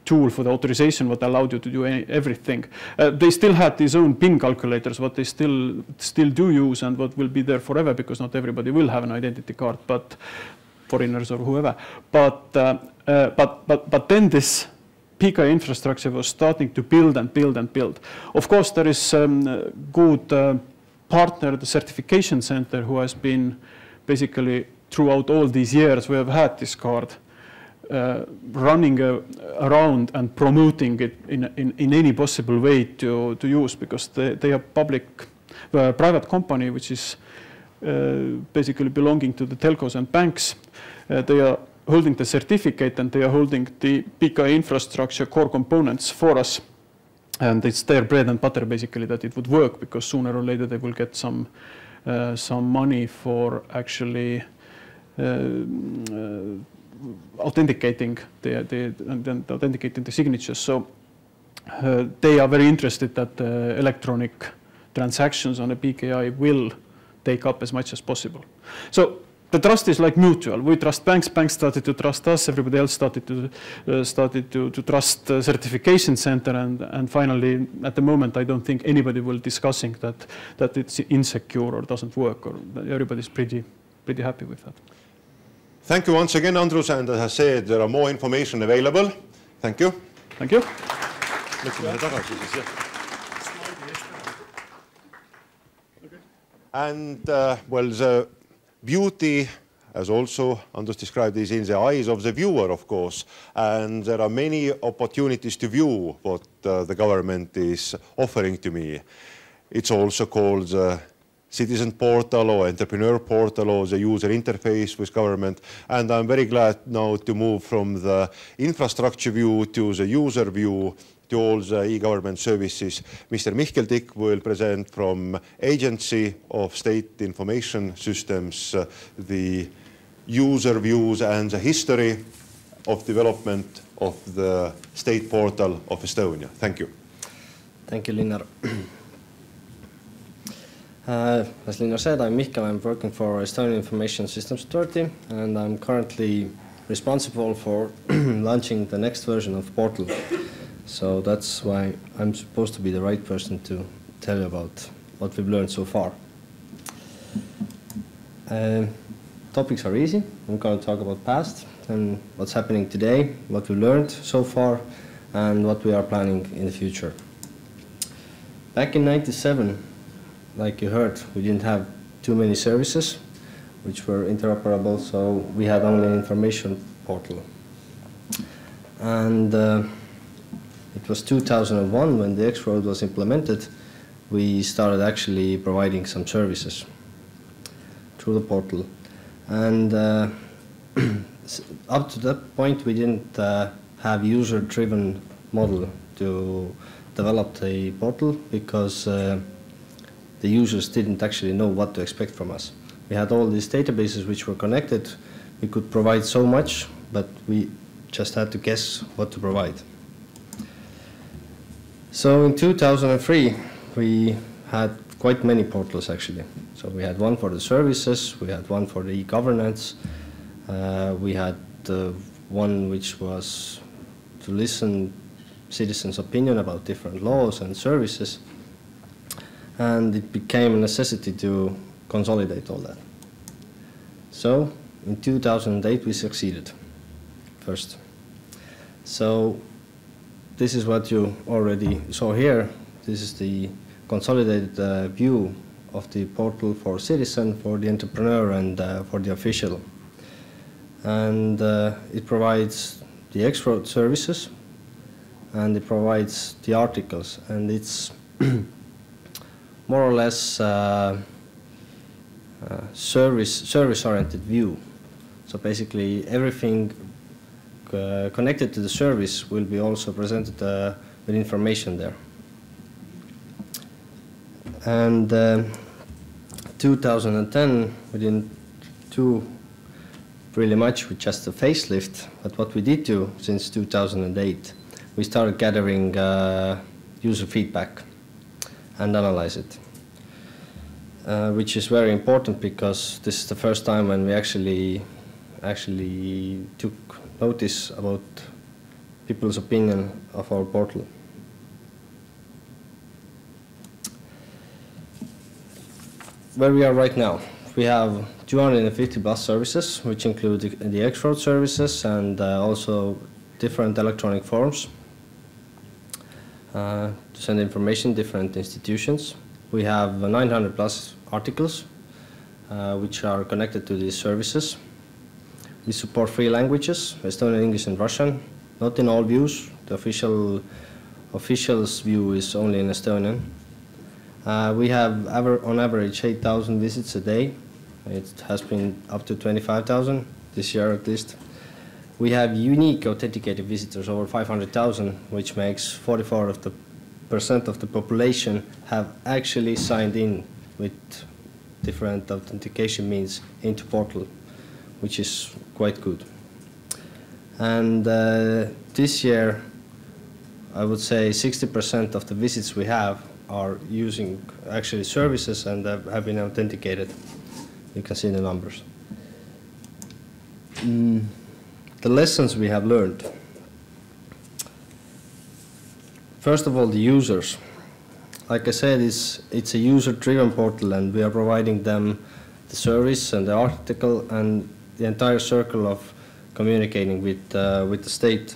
tool for the authorization, what allowed you to do everything. They still had these own PIN calculators, what they still do use and what will be there forever, because not everybody will have an identity card, but foreigners or whoever. But then this PKI infrastructure was starting to build and build and build. Of course, there is good partner, the certification center, who has been basically throughout all these years we have had this card, running around and promoting it in any possible way to use, because they are private company which is basically belonging to the telcos and banks. They are holding the certificate, and they are holding the Püüa infrastructure core components for us. And it's their bread and butter, basically, that it would work, because sooner or later they will get some money for actually authenticating the signatures. So they are very interested that electronic transactions on a PKI will take up as much as possible. So the trust is like mutual. We trust banks, banks started to trust us, everybody else started to trust the certification center, and finally, at the moment, I don't think anybody will discussing that it's insecure or doesn't work, or everybody's pretty happy with that. Thank you once again, Andrus, and as I said, there are more information available. Thank you. Thank you. And well, the beauty, as also Andrus described, is in the eyes of the viewer, of course, and there are many opportunities to view what the government is offering to me. It's also called the citizen portal or entrepreneur portal or the user interface with government, and I'm very glad now to move from the infrastructure view to the user view to all the e-government services. Mr. Mihkel Tikk will present from Agency of State Information Systems the user views and the history of development of the state portal of Estonia. Thank you. Thank you, Linnar. As Linnar said, I'm Mihkel. I'm working for Estonian Information Systems Authority, and I'm currently responsible for launching the next version of portal. So that's why I'm supposed to be the right person to tell you about what we've learned so far. Topics are easy. I'm going to talk about past and what's happening today, what we learned so far, and what we are planning in the future. Back in '97, like you heard, we didn't have too many services which were interoperable, so we had only an information portal. And it was 2001 when the X-Road was implemented. We started actually providing some services through the portal. And up to that point, we didn't have user-driven model to develop the portal, because the users didn't actually know what to expect from us. We had all these databases which were connected. We could provide so much, but we just had to guess what to provide. So in 2003, we had quite many portals actually. So we had one for the services, we had one for the e-governance, we had one which was to listen citizens' opinion about different laws and services, and it became a necessity to consolidate all that. So in 2008 we succeeded first. So this is what you already saw here. This is the consolidated view of the portal for citizen, for the entrepreneur, and for the official. And it provides the X-Road services, and it provides the articles, and it's more or less service-oriented view. So basically everything connected to the service will be also presented with information there. And 2010, we didn't do really much with just a facelift, but what we did do since 2008, we started gathering user feedback and analyze it, which is very important because this is the first time when we actually took notice about people's opinion of our portal. Where we are right now, we have 250 plus services, which include the X-Road services and also different electronic forms to send information to different institutions. We have 900 plus articles which are connected to these services. We support 3 languages, Estonian, English, and Russian. Not in all views. The official's view is only in Estonian. We have on average 8,000 visits a day. It has been up to 25,000 this year at least. We have unique authenticated visitors, over 500,000, which makes 44% of the population have actually signed in with different authentication means into portal, which is quite good. And this year, I would say 60% of the visits we have are using actually services and have been authenticated. You can see the numbers. The lessons we have learned. First of all, the users. Like I said, it's a user-driven portal, and we are providing them the service and the article and the entire circle of communicating with the state.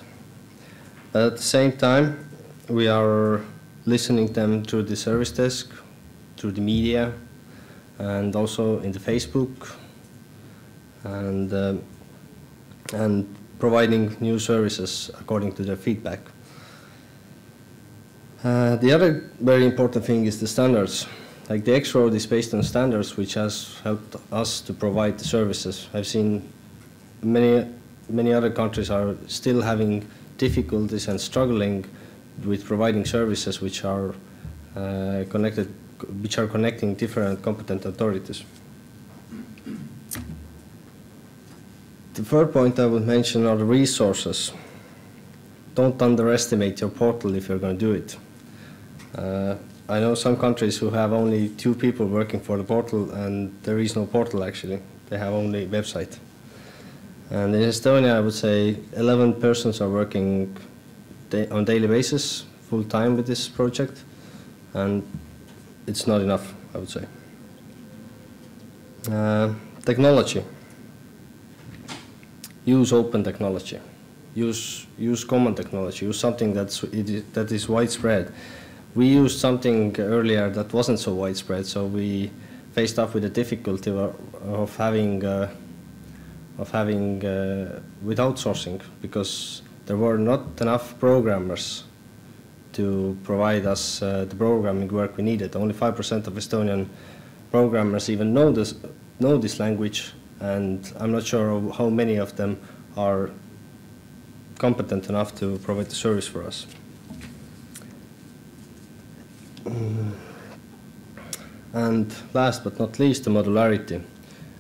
But at the same time, we are listening to them through the service desk, through the media, and also in the Facebook, and providing new services according to their feedback. The other very important thing is the standards. Like the X-Road is based on standards, which has helped us to provide the services. I've seen many other countries are still having difficulties and struggling with providing services which are connecting different competent authorities. The third point I would mention are the resources. Don't underestimate your portal if you're going to do it. I know some countries who have only 2 people working for the portal, and there is no portal actually. They have only website. And in Estonia, I would say 11 persons are working on daily basis, full time with this project, and it's not enough, I would say. Technology. Use open technology. Use common technology. Use something that is widespread. We used something earlier that wasn't so widespread, so we faced up with the difficulty of having with outsourcing, because there were not enough programmers to provide us the programming work we needed. Only 5% of Estonian programmers even know this language, and I'm not sure how many of them are competent enough to provide the service for us. And last but not least, the modularity.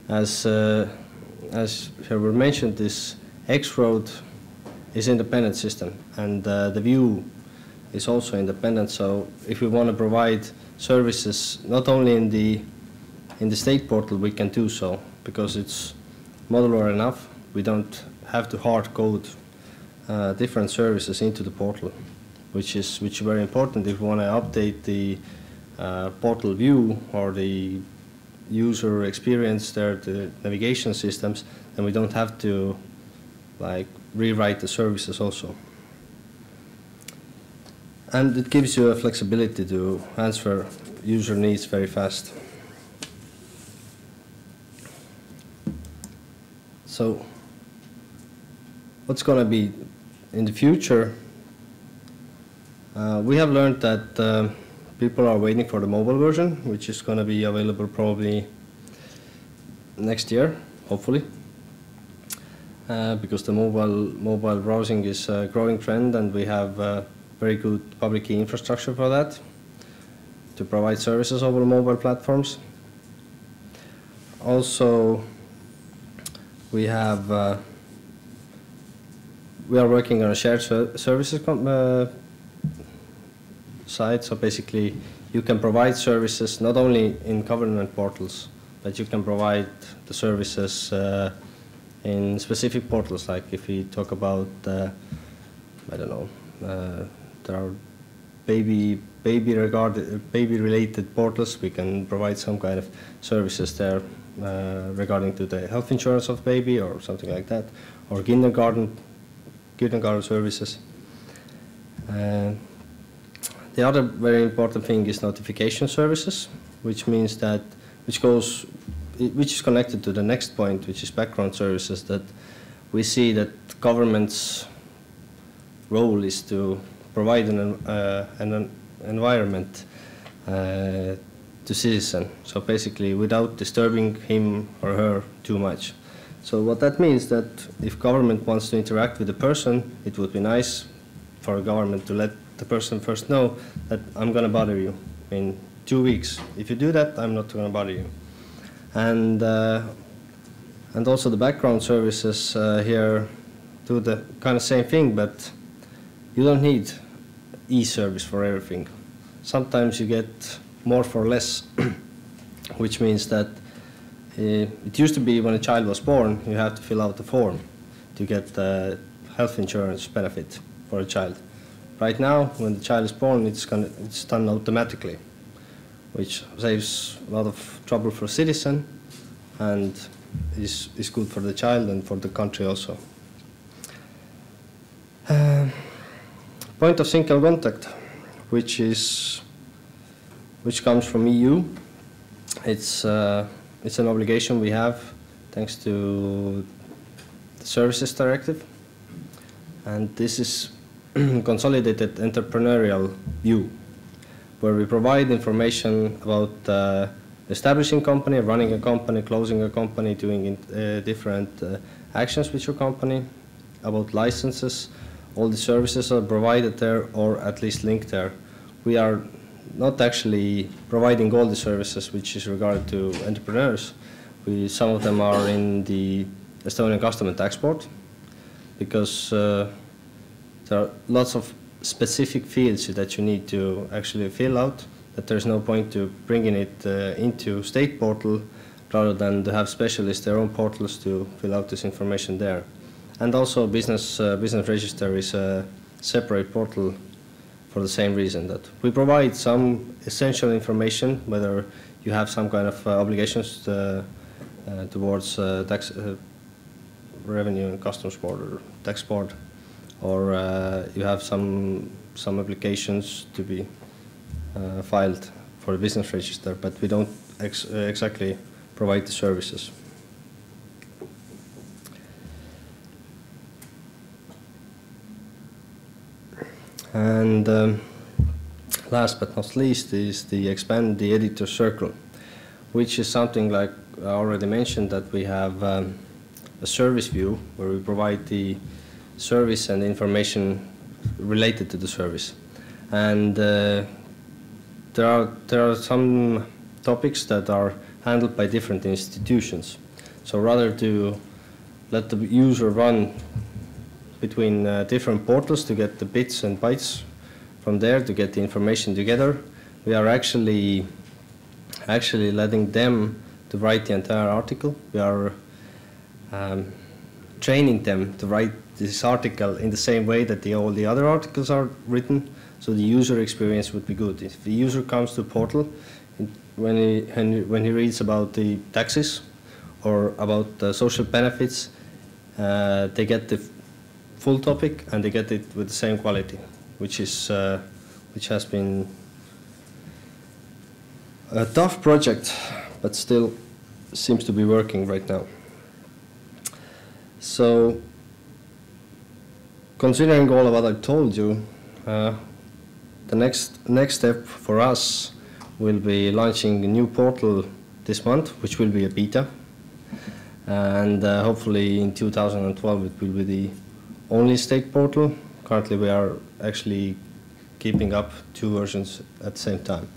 As Aivar mentioned, this X-Road is an independent system, and the view is also independent. So if we want to provide services not only in the state portal, we can do so because it's modular enough. We don't have to hard code different services into the portal, which is very important if we want to update the portal view or the user experience there, the navigation systems, and we don't have to rewrite the services also. And it gives you a flexibility to answer user needs very fast. So what's going to be in the future? We have learned that people are waiting for the mobile version, which is going to be available probably next year, hopefully, because the mobile browsing is a growing trend, and we have very good public key infrastructure for that to provide services over mobile platforms. Also, we are working on a shared services side. So basically, you can provide services not only in government portals, but you can provide the services in specific portals. Like if we talk about, I don't know, there are baby-related portals. We can provide some kind of services there regarding to the health insurance of baby or something like that, or kindergarten services. The other very important thing is notification services, which means that which is connected to the next point, which is background services. That we see that government's role is to provide an environment to citizen. So basically, without disturbing him or her too much. So what that means that if government wants to interact with the person, it would be nice for a government to let the person first know that I'm going to bother you in 2 weeks. If you do that, I'm not going to bother you. And also the background services here do the kind of same thing, but you don't need e-service for everything. Sometimes you get more for less, which means that it used to be when a child was born, you have to fill out the form to get the health insurance benefit for a child. Right now, when the child is born, it's done automatically, which saves a lot of trouble for citizen and is good for the child and for the country also. Point of single contact, which comes from EU. It's an obligation we have thanks to the Services Directive, and this is consolidated entrepreneurial view, where we provide information about establishing a company, running a company, closing a company, doing different actions with your company, about licenses. All the services are provided there or at least linked there. We are not actually providing all the services which is regarded to entrepreneurs. Some of them are in the Estonian Custom and Tax Board, because there are lots of specific fields that you need to actually fill out, that there's no point to bringing it into state portal rather than to have specialists their own portals to fill out this information there. And also business register is a separate portal for the same reason, that we provide some essential information, whether you have some kind of obligations towards tax, revenue and customs board or tax board, or you have some applications to be filed for the business register, but we don't exactly provide the services. And last but not least is the expand the editor circle, which is something like I already mentioned, that we have a service view where we provide the service and information related to the service. And there are some topics that are handled by different institutions. So rather to let the user run between different portals to get the bits and bytes from there to get the information together, we are actually letting them to write the entire article. We are training them to write this article in the same way that all the other articles are written, so the user experience would be good. If the user comes to the portal, when he reads about the taxes or about the social benefits, they get the full topic and they get it with the same quality, which has been a tough project, but still seems to be working right now. So, considering all of what I've told you, the next step for us will be launching a new portal this month, which will be a beta, and hopefully in 2012 it will be the only state portal. Currently we are actually keeping up 2 versions at the same time,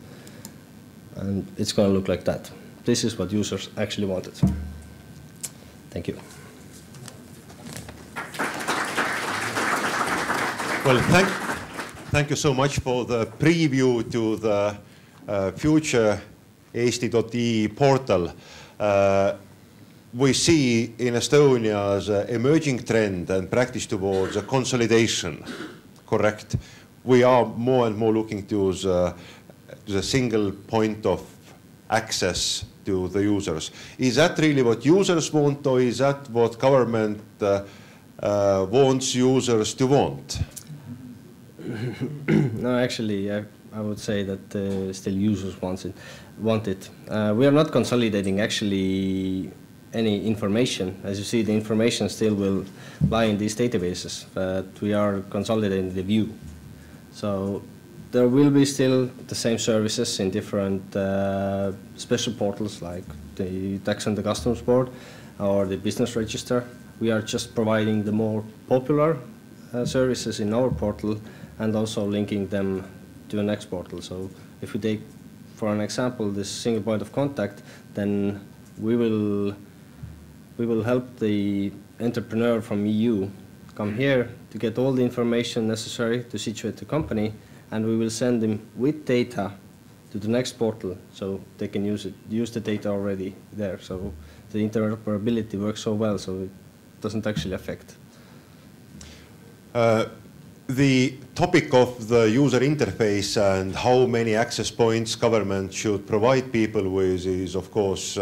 and it's going to look like that. This is what users actually wanted. Thank you. Well, thank you so much for the preview to the future eesti.ee portal. We see in Estonia as an emerging trend and practice towards a consolidation, correct? We are more and more looking to the single point of access to the users. Is that really what users want, or is that what government wants users to want? No, actually, I would say that still users want it. We are not consolidating actually any information. As you see, the information still will lie in these databases, but we are consolidating the view. So there will be still the same services in different special portals like the Tax and the Customs Board, or the business register. We are just providing the more popular services in our portal and also linking them to the next portal. So if we take, for an example, this single point of contact, then we will help the entrepreneur from EU come here to get all the information necessary to situate the company, and we will send them with data to the next portal, so they can use the data already there. So the interoperability works so well, so it doesn't actually affect. The topic of the user interface and how many access points government should provide people with is, of course,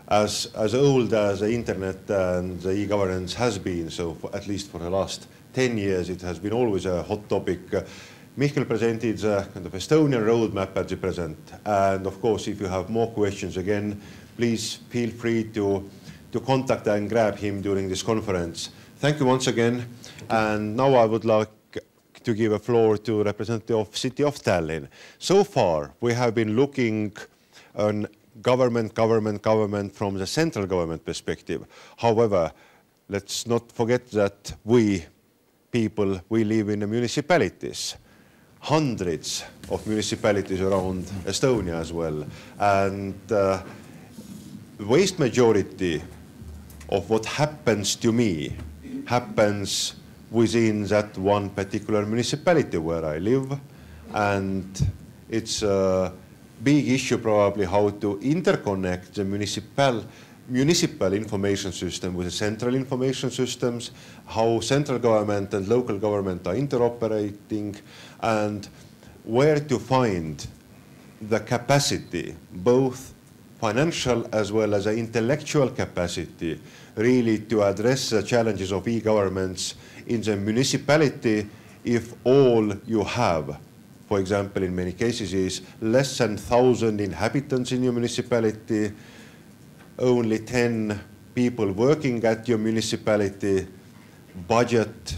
as old as the internet and the e-governance has been. So at least for the last 10 years, it has been always a hot topic. Mihkel presented the kind of Estonian roadmap at the present. And of course, if you have more questions again, please feel free to contact and grab him during this conference. Thank you once again. And now I would like to give a floor to representative of City of Tallinn. So far, we have been looking on government from the central government perspective. However, let's not forget that we live in the municipalities, hundreds of municipalities around Estonia as well. And the vast majority of what happens to me happens within that one particular municipality where I live. And it's a big issue probably how to interconnect the municipal information system with the central information systems, how central government and local government are interoperating, and where to find the capacity, both financial as well as the intellectual capacity, really to address the challenges of e-governments in the municipality if all you have, for example, in many cases is less than 1,000 inhabitants in your municipality, only 10 people working at your municipality, budget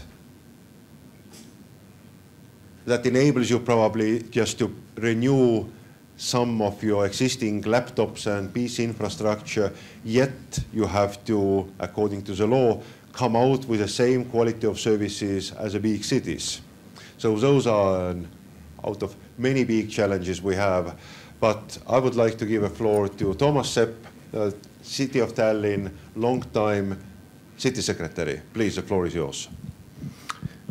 that enables you probably just to renew some of your existing laptops and PC infrastructure, yet you have to, according to the law, come out with the same quality of services as the big cities. So those are out of many big challenges we have. But I would like to give a floor to Toomas, Sepp, City of Tallinn, long-time city secretary. Please, the floor is yours.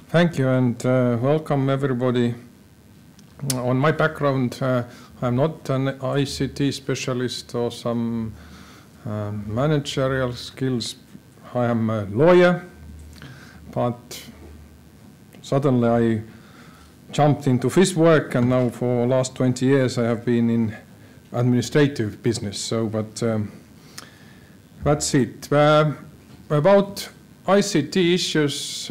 Thank you, and welcome everybody. On my background, I'm not an ICT specialist or some managerial skills. I am a lawyer, but suddenly I jumped into this work, and now for the last 20 years I have been in administrative business. So, but that's it. About ICT issues,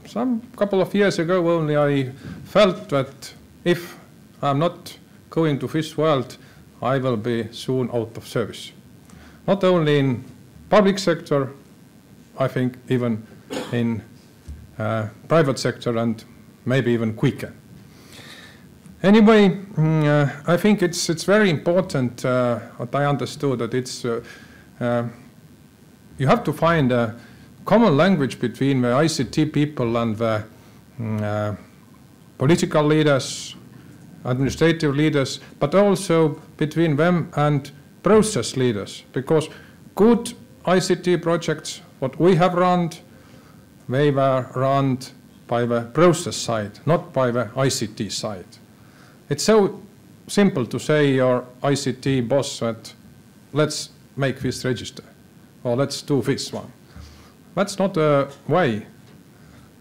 some couple of years ago only I felt that if I'm not going to this world, I will be soon out of service. Not only in public sector, I think even in private sector, and maybe even quicker. Anyway, I think it's very important what I understood, that it's you have to find a common language between the ICT people and the political leaders, administrative leaders, but also between them and process leaders, because good ICT projects, what we have run, they were run by the process side, not by the ICT side. It's so simple to say your ICT boss that let's make this register, or let's do this one. That's not a way.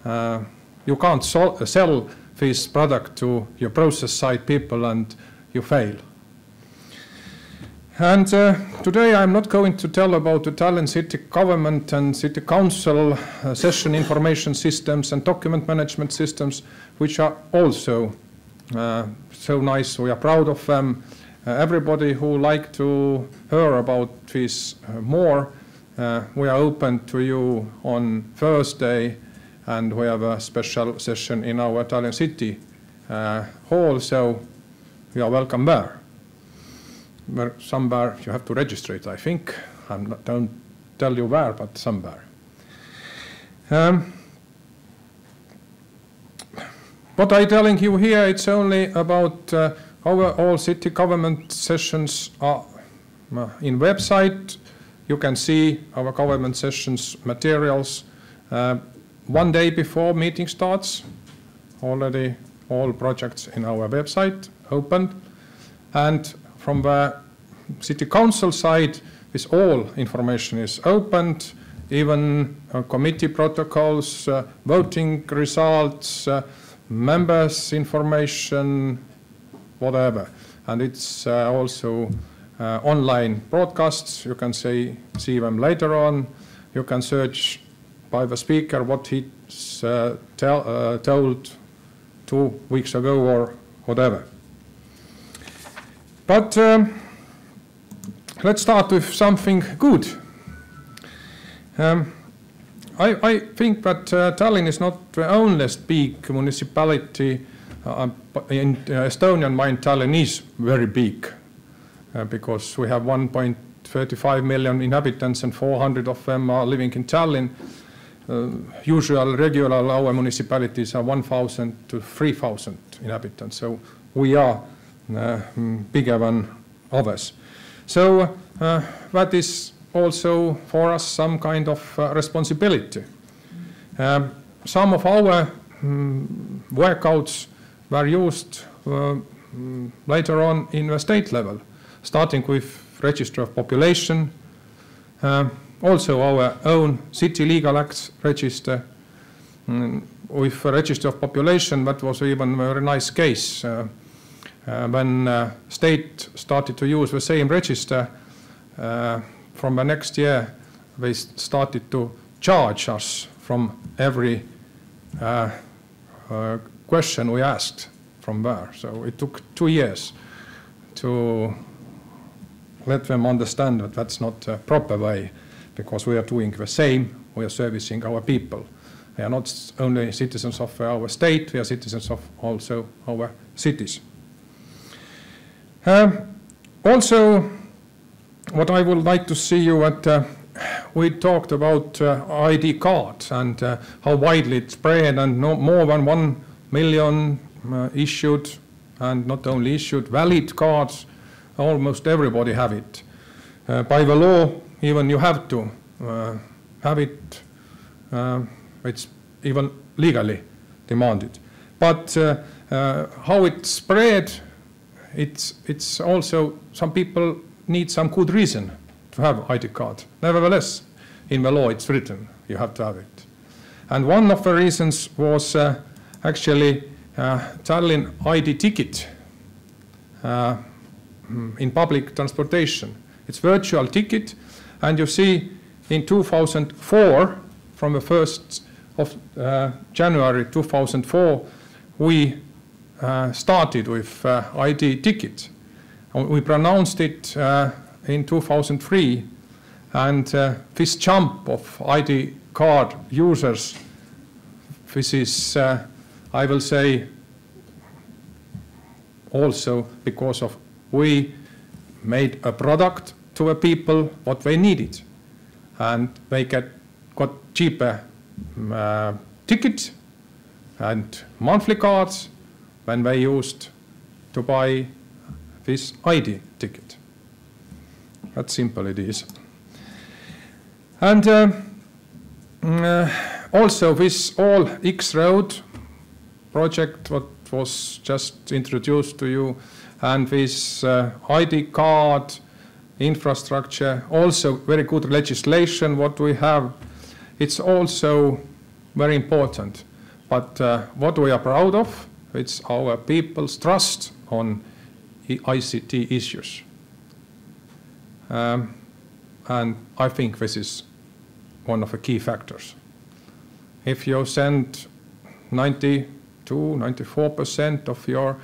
You can't sell this product to your process side people and you fail. And today I'm not going to tell about the Tallinn city government and city council session information systems and document management systems, which are also so nice. We are proud of them. Everybody who like to hear about this more, we are open to you on Thursday, and we have a special session in our Tallinn city hall, so you are welcome there. Somewhere you have to register it, I think. I don't tell you where, but somewhere. What I'm telling you here, it's only about our all city government sessions are in website. You can see our government sessions materials 1 day before meeting starts. Already all projects in our website opened. And from the city council side, this all information is opened, even committee protocols, voting results, members' information, whatever. And it's also online broadcasts. You can see them later on. You can search by the speaker what he's told 2 weeks ago or whatever. But let's start with something good. I think that Tallinn is not the only big municipality. In Estonian mind, Tallinn is very big because we have 1.35 million inhabitants and 400 of them are living in Tallinn. Regular our municipalities are 1,000 to 3,000 inhabitants, so we are bigger than others. So that is also for us some kind of responsibility. Some of our workouts were used later on in the state level, starting with Register of Population, also our own city legal acts register. With Register of Population, that was even a very nice case. When state started to use the same register, from the next year, they started to charge us from every question we asked from there. So it took 2 years to let them understand that that's not a proper way, because we are doing the same, we are servicing our people. We are not only citizens of our state, we are citizens of also our cities. Also, what I would like to see you at, we talked about ID cards and how widely it's spread, and more than 1 million issued, and not only issued, valid cards. Almost everybody have it. By the law, even you have to have it. It's even legally demanded. But how it's spread, it's also, some people need some good reason to have ID card. Nevertheless, in the law it's written, you have to have it. And one of the reasons was actually Tallinn ID ticket in public transportation. It's virtual ticket, and you see in 2004, from the 1st of January 2004, we started with ID ticket. We pronounced it in 2003, and this jump of ID card users, this is, I will say, also because of we made a product to the people what they needed, and they got cheaper ticket and monthly cards when they used to buy this ID ticket. That simple it is. And also this all X Road project what was just introduced to you, and this ID card infrastructure, also very good legislation what we have. It's also very important. But what we are proud of, it's our people's trust on ICT issues. And I think this is one of the key factors. If you send 92–94% of your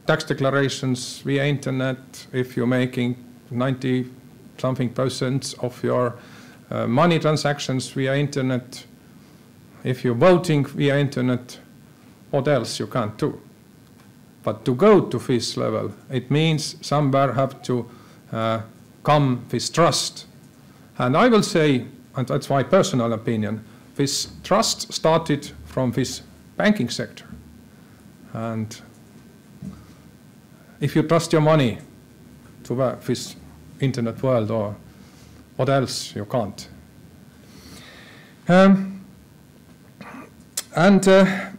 tax declarations via internet, if you're making 90-something% of your money transactions via internet, if you're voting via internet, what else you can't do? But to go to this level, it means somewhere have to come this trust And I will say, and that's my personal opinion, this trust started from this banking sector. And if you trust your money to this internet world or what else, you can't.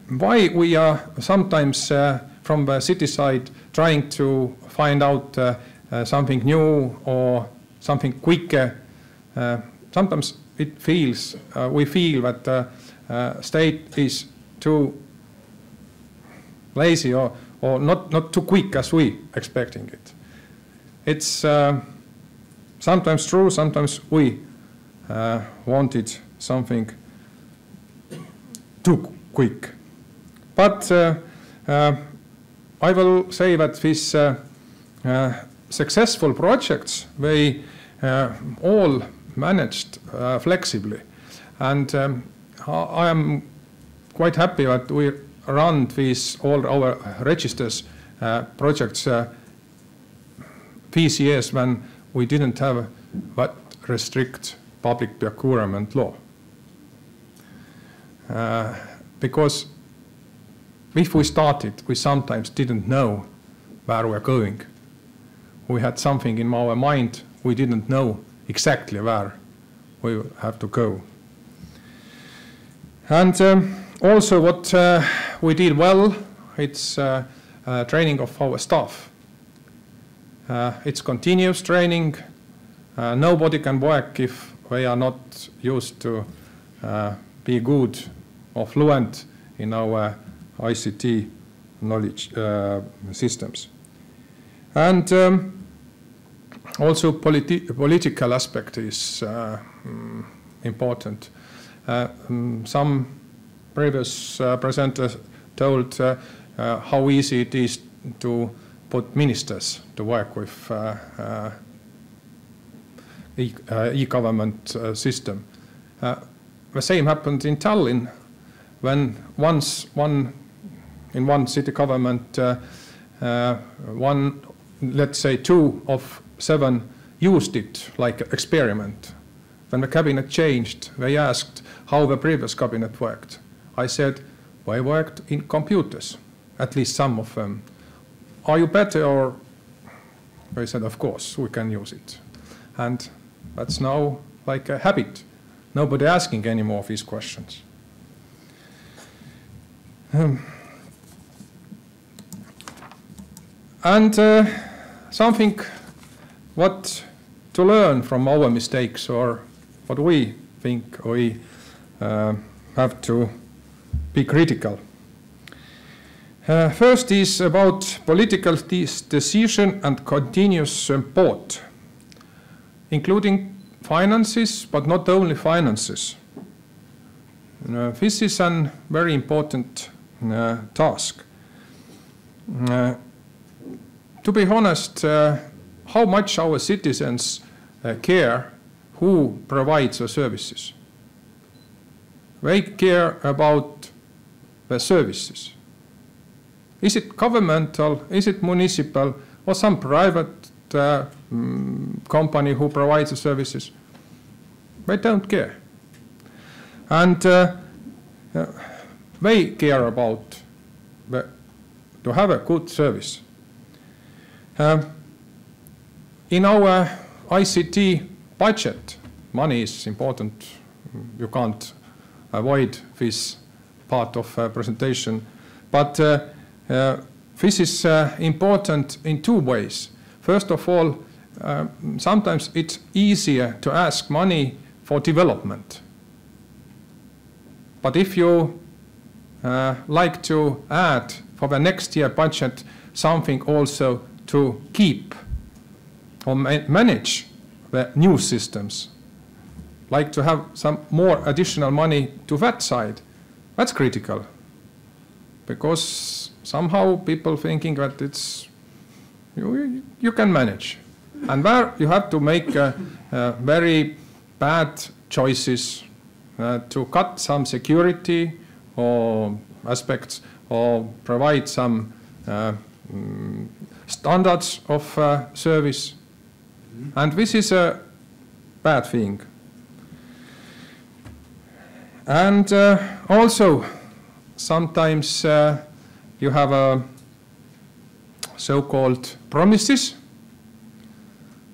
Why we are sometimes from the city side trying to find out something new or something quicker, sometimes it feels, we feel that the state is too lazy or not too quick as we expecting it. It's sometimes true, sometimes we wanted something too quick. But I will say that these successful projects, they all managed flexibly. And I am quite happy that we run these, all our registers projects these years when we didn't have that restrict public procurement law. Because if we started, we sometimes didn't know where we're going. We had something in our mind, we didn't know exactly where we have to go. And also what we did well, it's training of our staff. It's continuous training. Nobody can work if they are not used to be good or fluent in our ICT knowledge systems. And also political aspect is important. Some previous presenters told how easy it is to put ministers to work with e-government system. The same happened in Tallinn when in one city government, let's say 2 of 7 used it like experiment. When the cabinet changed, they asked how the previous cabinet worked. I said, they worked in computers, at least some of them. Are you better? Or they said, of course, we can use it. And that's now like a habit. Nobody asking any more of these questions. And something what to learn from our mistakes, or what we think we have to be critical. First is about political decision and continuous support, including finances, but not only finances. This is a very important task. To be honest, how much our citizens care who provides the services. They care about the services. Is it governmental, is it municipal, or some private company who provides the services? They don't care. And they care about to have a good service. In our ICT budget, money is important. You can't avoid this part of presentation. But this is important in 2 ways. First of all, sometimes it's easier to ask money for development. But if you like to add for the next year budget something also to keep or manage the new systems, like to have some more additional money to that side, that's critical. Because somehow people thinking that it's you can manage. And there you have to make very bad choices to cut some security or aspects or provide some standards of service. And this is bad thing. And also, sometimes you have so-called promises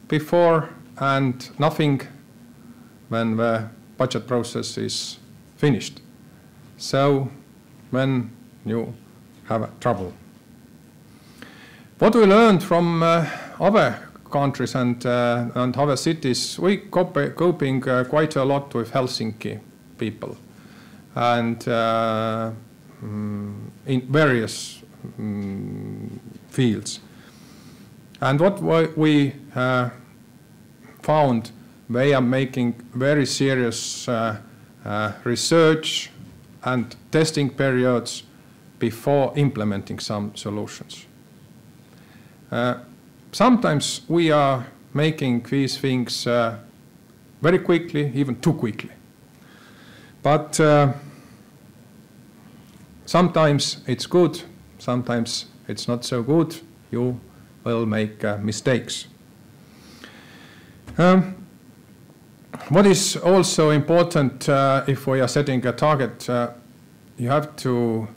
before and nothing when the budget process is finished. So when you have trouble. What we learned from other countries and other cities, we coping quite a lot with Helsinki people and in various fields. And what we found, they are making very serious research and testing periods before implementing some solutions. Sometimes we are making these things very quickly, even too quickly. But sometimes it's good, sometimes it's not so good. You will make mistakes. What is also important if we are setting a target, you have to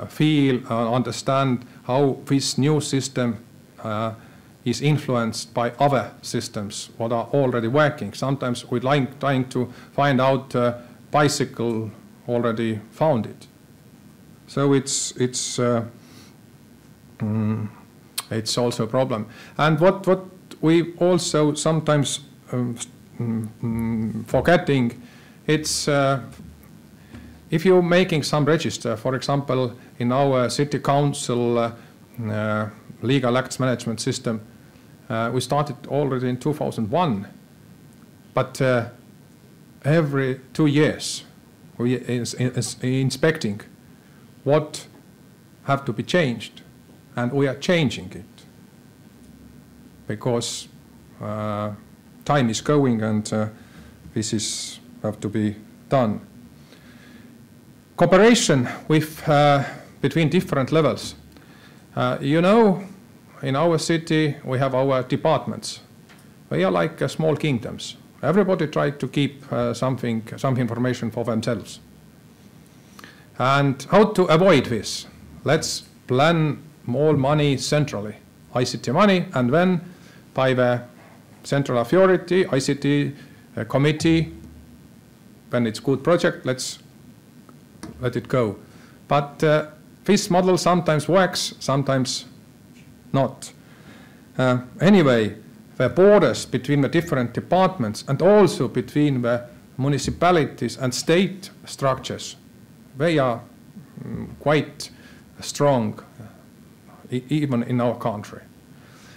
feel and understand how this new system is influenced by other systems what are already working. Sometimes we're trying to find out bicycle already founded. So it's also a problem. And what we also sometimes forgetting, it's if you're making some register, for example, in our city council legal acts management system, we started already in 2001, but every 2 years we is inspecting what have to be changed, and we are changing it because time is going and this is have to be done. Cooperation with between different levels. You know, in our city we have our departments. They are like small kingdoms. Everybody tries to keep some information for themselves. And how to avoid this? Let's plan more money centrally, ICT money, and then by the central authority, ICT committee, when it's good project, let's let it go. But this model sometimes works, sometimes not. Anyway, the borders between the different departments and also between the municipalities and state structures, they are quite strong, even in our country.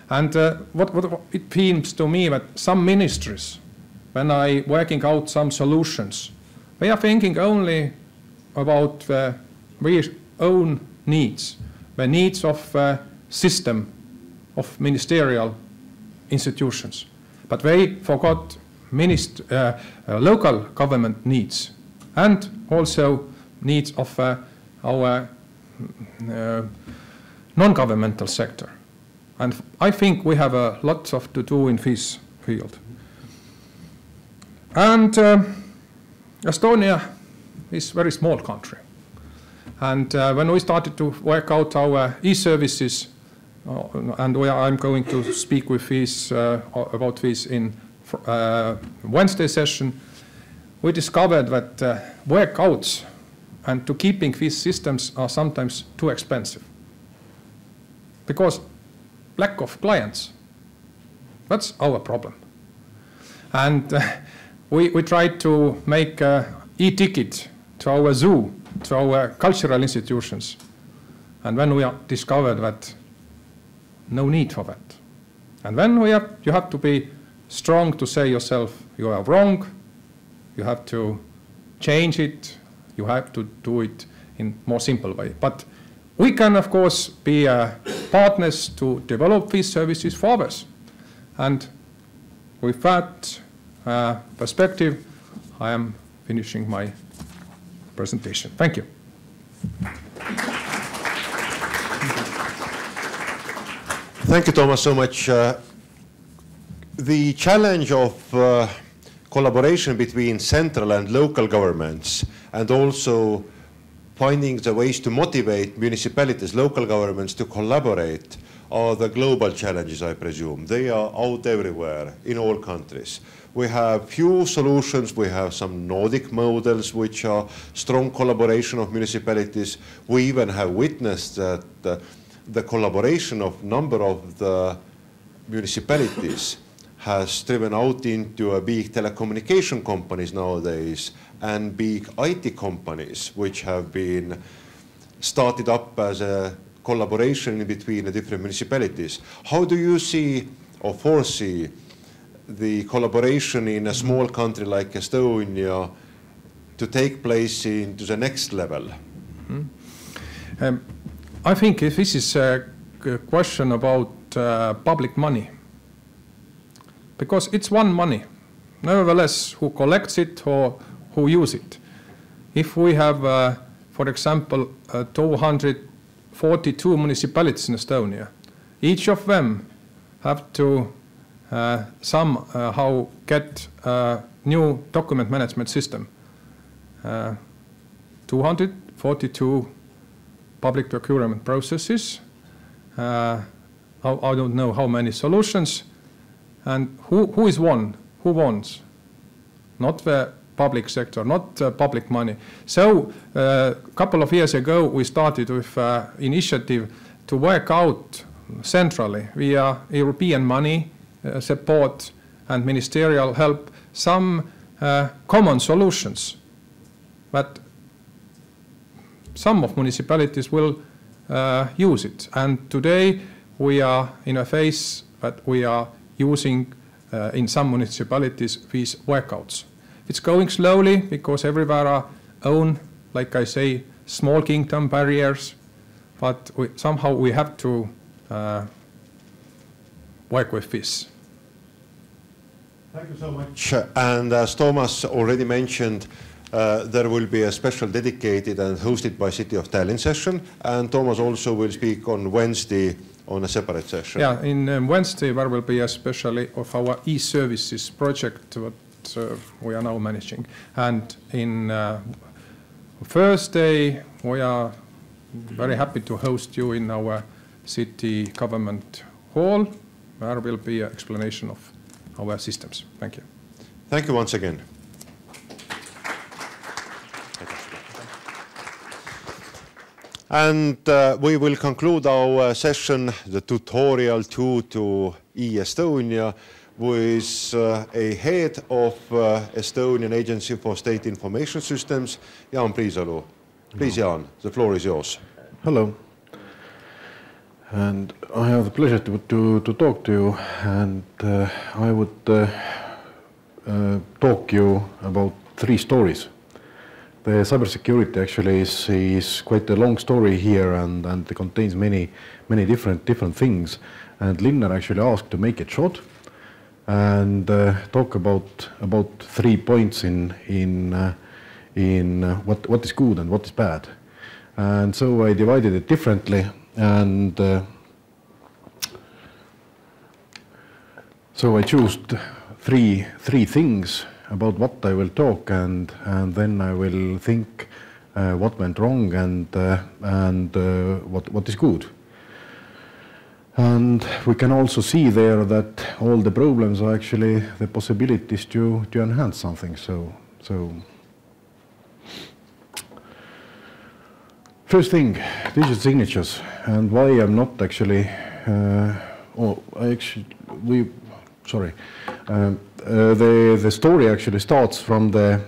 And what it seems to me that some ministries, when I working out some solutions, they are thinking only about their own needs, the needs of system of ministerial institutions. But they forgot local government needs and also needs of our non-governmental sector. And I think we have a lot to do in this field. And Estonia is a very small country. And when we started to work out our e-services, and I'm going to speak with this, about this in Wednesday session, we discovered that workouts and to keeping these systems are sometimes too expensive. Because lack of clients, that's our problem. And we tried to make e-ticket to our zoo, to our cultural institutions. And then we discovered that no need for that. And then you have to be strong to say yourself, you are wrong, you have to change it, you have to do it in a more simple way. But we can, of course, be partners to develop these services for others. And with that perspective, I am finishing my presentation. Thank you. Thank you, Toomas, so much. The challenge of collaboration between central and local governments, and also finding the ways to motivate municipalities, local governments to collaborate, are the global challenges, I presume. They are out everywhere in all countries. We have few solutions. We have some Nordic models which are strong collaboration of municipalities. We even have witnessed that the collaboration of number of the municipalities has driven out into a big telecommunication companies nowadays and big IT companies which have been started up as a collaboration between the different municipalities. How do you see or foresee the collaboration in a small country like Estonia to take place into the next level? I think if this is a question about public money, because it's one money, nevertheless, who collects it or who use it. If we have, for example, 242 municipalities in Estonia, each of them have to somehow get a new document management system. 242 public procurement processes. I don't know how many solutions. And who is one? Who wants? Not the public sector, not public money. So a couple of years ago, we started with an initiative to work out centrally via European money, support and ministerial help, some common solutions. But some of municipalities will use it. And today we are in a phase that we are using in some municipalities these workouts. It's going slowly because everywhere are own, like I say, small kingdom barriers, but somehow we have to work with this. Thank you so much. And as Toomas already mentioned, there will be a special dedicated and hosted by City of Tallinn session, and Toomas also will speak on Wednesday on a separate session. Yeah, in Wednesday there will be especially of our e-services project what we are now managing. And in Thursday we are very happy to host you in our city government hall. There will be an explanation of our systems. Thank you. Thank you once again. And we will conclude our session, the tutorial 2 to e-Estonia, with a head of Estonian Agency for State Information Systems, Jaan Priisalu. Please, Jaan, the floor is yours. Hello. And I have the pleasure to talk to you, and I would talk you about 3 stories. The cybersecurity actually is quite a long story here, and it contains many different things. And Linnar actually asked to make it short and talk about 3 points in what is good and what is bad. And so I divided it differently, and so I chose 3 things about what I will talk, and then I will think what went wrong and what is good. And we can also see there that all the problems are actually the possibilities to enhance something. So first thing, digital signatures, and why I'm not actually. The story actually starts from the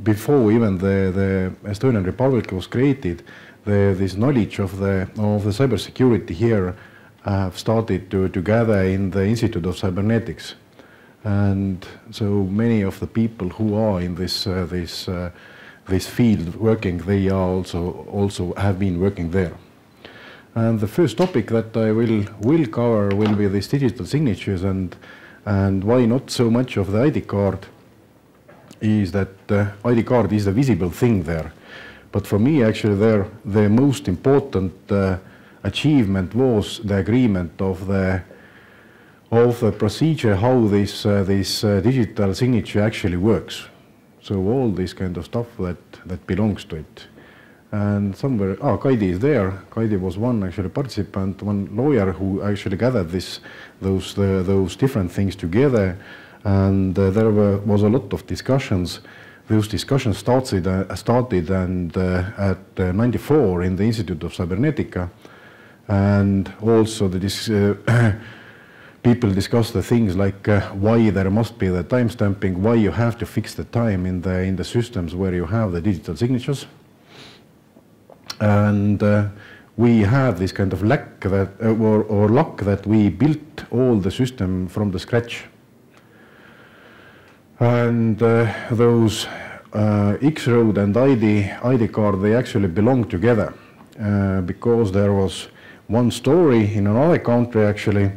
before even the Estonian Republic was created. This knowledge of the cybersecurity here have started to gather in the Institute of Cybernetics, and so many of the people who are in this field working, they are also have been working there. And the first topic that I will cover will be these digital signatures, and why not so much of the ID card is that ID card is a visible thing there. But for me, actually, the most important achievement was the agreement of the procedure how this digital signature actually works. So all this kind of stuff that belongs to it. And somewhere, Kaidi is there. Kaidi was one actually participant, one lawyer who actually gathered those different things together. And there was a lot of discussions. Those discussions started and at 94 in the Institute of Cybernetica. And also people discussed the things like why there must be the time stamping, why you have to fix the time in the systems where you have the digital signatures. And we have this kind of lack that, or luck that we built all the system from the scratch. And those X-Road and ID card, they actually belong together because there was one story in another country actually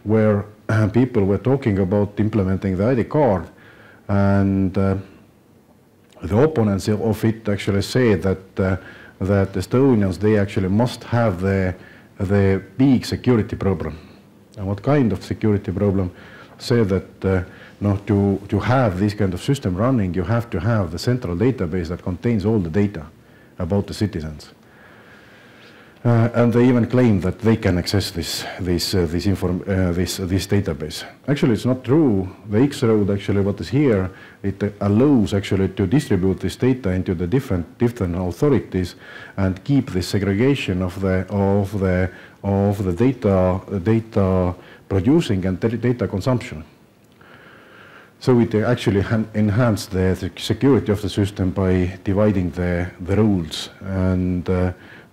where people were talking about implementing the ID card, and the opponents of it actually said that Estonians, they actually must have the big security problem. And what kind of security problem? Say that to have this kind of system running, you have to have the central database that contains all the data about the citizens. And they even claim that they can access this database. Actually, it's not true. The X-Road, actually, what is here, it allows actually to distribute this data into the different authorities and keep this segregation of the data producing and data consumption. So it actually enhanced the security of the system by dividing the rules and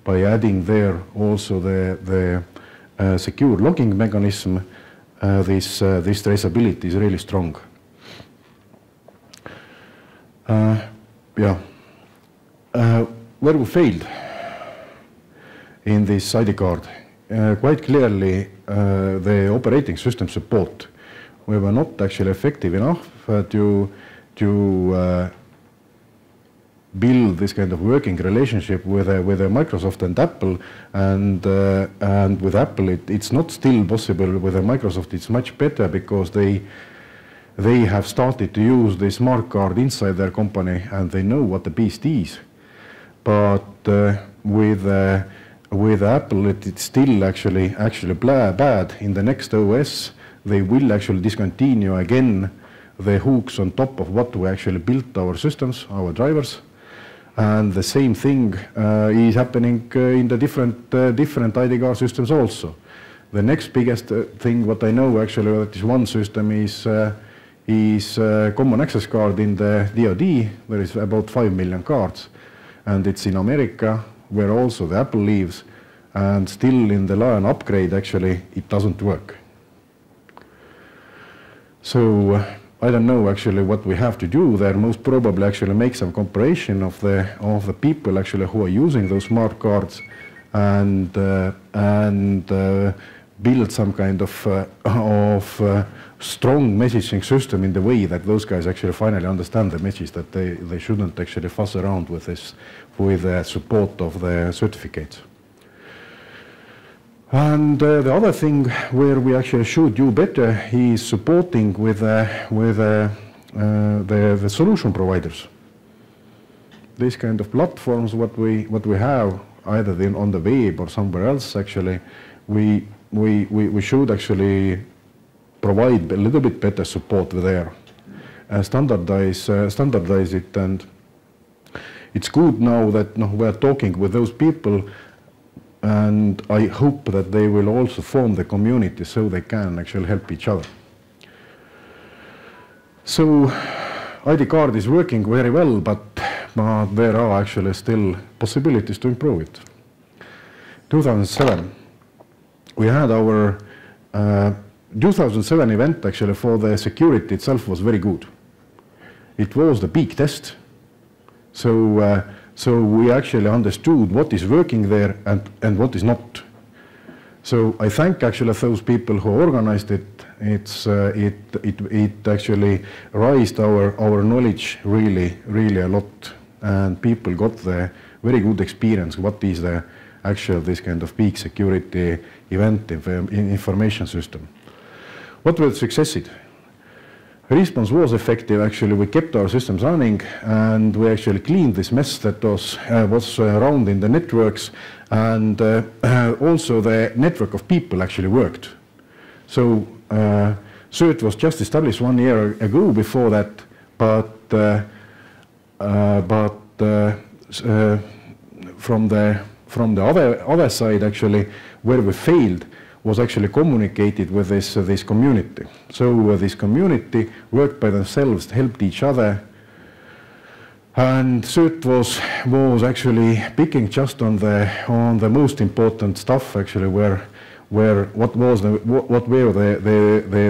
by adding there also the secure logging mechanism. This traceability is really strong. Where we failed in this ID card, quite clearly the operating system support. We were not actually effective enough to build this kind of working relationship with Microsoft and Apple, and with Apple it's not still possible. With Microsoft it's much better because they have started to use the smart card inside their company and they know what the beast is. But with Apple it's still actually bad. In the next OS they will actually discontinue again the hooks on top of what we actually built our systems, our drivers. And the same thing is happening in the different ID card systems also. The next biggest thing what I know actually that is one system is common access card in the DoD. There is about 5 million cards, and it's in America where also the Apple lives, and still in the Lion upgrade actually it doesn't work. So I don't know actually what we have to do there. Most probably actually make some comparison of the people actually who are using those smart cards and build some kind of strong messaging system in the way that those guys actually finally understand the message, that they shouldn't actually fuss around with this, with the support of the certificates. And the other thing where we actually should do better is supporting with the solution providers. These kind of platforms, what we have either on the web or somewhere else, actually, we should actually provide a little bit better support there, standardize it, and it's good now that we're talking with those people. And I hope that they will also form the community so they can actually help each other. So ID card is working very well, but there are actually still possibilities to improve it. 2007, we had our 2007 event actually for the security itself was very good. It was the big test. So we actually understood what is working there and what is not. So I thank actually those people who organized it. It actually raised our knowledge really a lot, and people got the very good experience. What is the actual this kind of big security event information system? What were the successes? Response was effective. Actually, we kept our systems running, and we actually cleaned this mess that was around in the networks, and also the network of people actually worked. So CERT was just established 1 year ago before that, but from the other side, actually, where we failed was actually communicated with this community. So this community worked by themselves, helped each other, and CERT was actually picking just on the most important stuff, actually, what were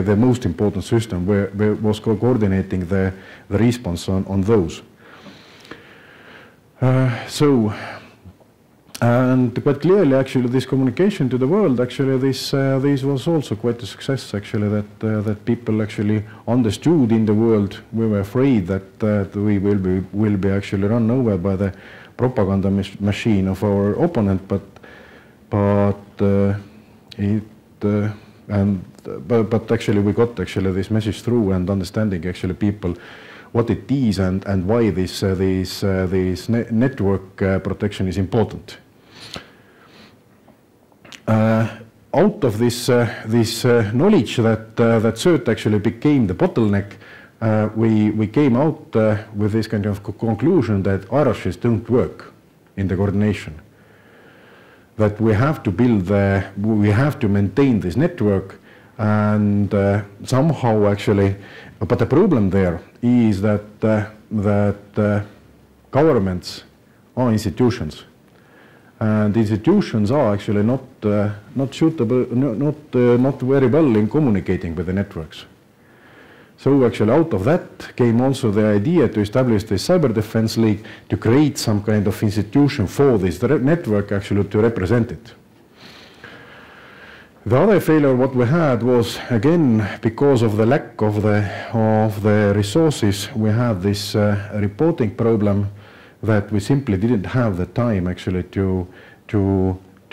the most important system, where was coordinating the response on those. And quite clearly, actually, this communication to the world, actually, this was also quite a success, actually, that people actually understood in the world. We were afraid that we will be actually run over by the propaganda machine of our opponent, but actually we got actually this message through, and understanding actually people what it is and why this network protection is important. Out of this knowledge that CERT actually became the bottleneck, we came out with this kind of conclusion that hierarchies don't work in the coordination. That we have to we have to maintain this network, and somehow actually, but the problem there is that governments are institutions. And institutions are actually not suitable, not very well in communicating with the networks. So actually out of that came also the idea to establish the Cyber Defense League, to create some kind of institution for this network actually to represent it. The other failure what we had was, again, because of the lack of the resources, we had this reporting problem, that we simply didn't have the time actually to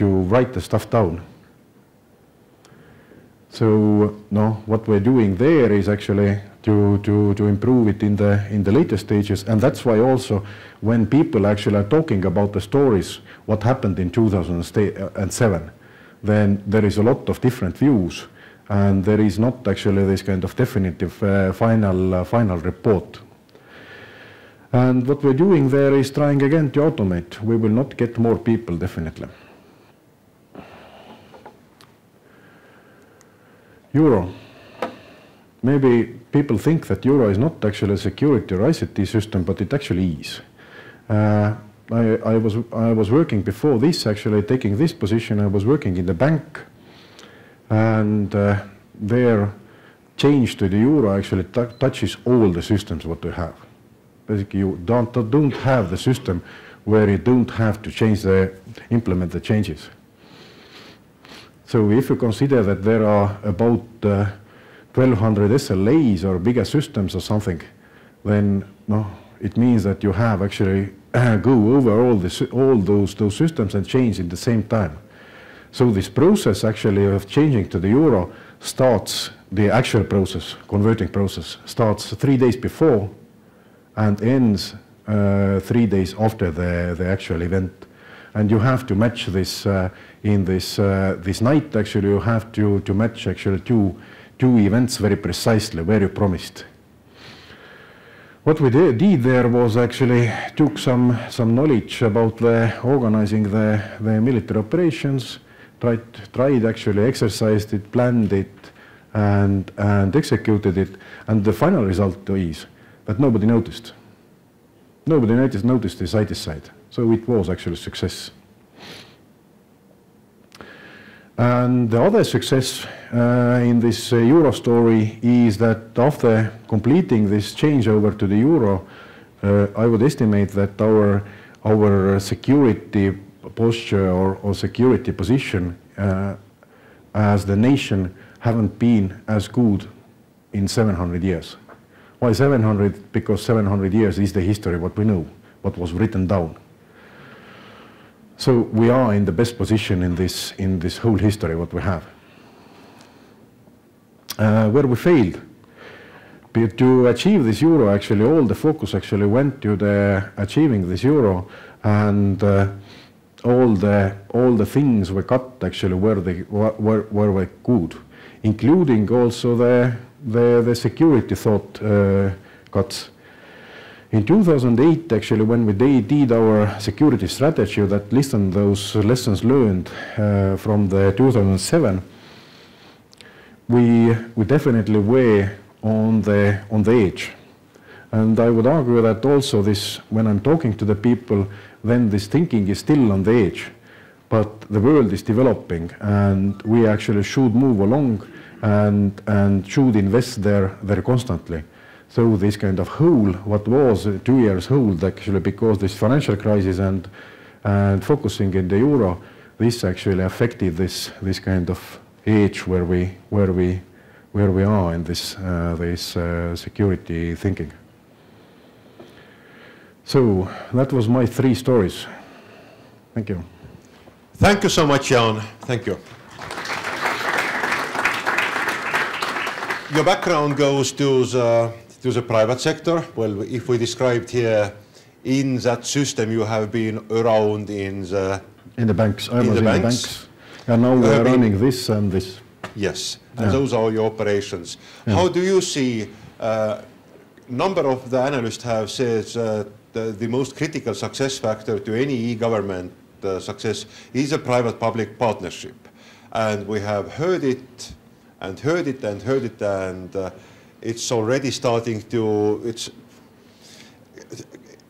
write the stuff down. So no, what we're doing there is actually to improve it in the later stages, and that's why also when people actually are talking about the stories, what happened in 2007, then there is a lot of different views, and there is not actually this kind of definitive final report. And what we're doing there is trying again to automate. We will not get more people, definitely. Euro. Maybe people think that Euro is not actually a security or ICT system, but it actually is. I was working before this, actually taking this position. I was working in the bank, and their change to the Euro actually touches all the systems what we have. Basically, you don't have the system where you don't have to implement the changes. So if you consider that there are about 1,200 SLAs or bigger systems or something, then no, it means that you have actually go over all those systems and change at the same time. So this process actually of changing to the Euro starts, the actual process, converting process, starts 3 days before and ends 3 days after the actual event. And you have to match this in this night. Actually, you have to match actually two events very precisely where you promised. What we did there was actually took some knowledge about organizing the military operations, tried actually exercised it, planned it, and executed it, and the final result is that nobody noticed. Nobody noticed the IT side, so it was actually a success. And the other success in this Euro story is that after completing this changeover to the Euro, I would estimate that our security posture or security position as the nation haven't been as good in 700 years. Why 700? Because 700 years is the history, what we know, what was written down. So we are in the best position in this whole history what we have. where we failed. But to achieve this euro, actually, all the focus actually went to the achieving this euro, and all the things we cut actually were good, including also the security thought cuts. In 2008, actually, when we did our security strategy that listened those lessons learned from the 2007, we definitely were on the edge. And I would argue that also this, when I'm talking to the people, then this thinking is still on the edge. But the world is developing, and we actually should move along and should invest there constantly. So this kind of hole, what was 2 years old actually, because this financial crisis and focusing in the euro, this actually affected this kind of age where we are in this security thinking. So that was my 3 stories. Thank you. Thank you so much, Jaan. Thank you. Your background goes to the private sector. Well, if we described here, in that system you have been around in the banks. I was in the banks. And now we are running this and this. Yes, and those are your operations. Yeah. How do you see, number of the analysts have said the most critical success factor to any e-government success is a private-public partnership. And we have heard it and heard it and heard it, and it's already starting to,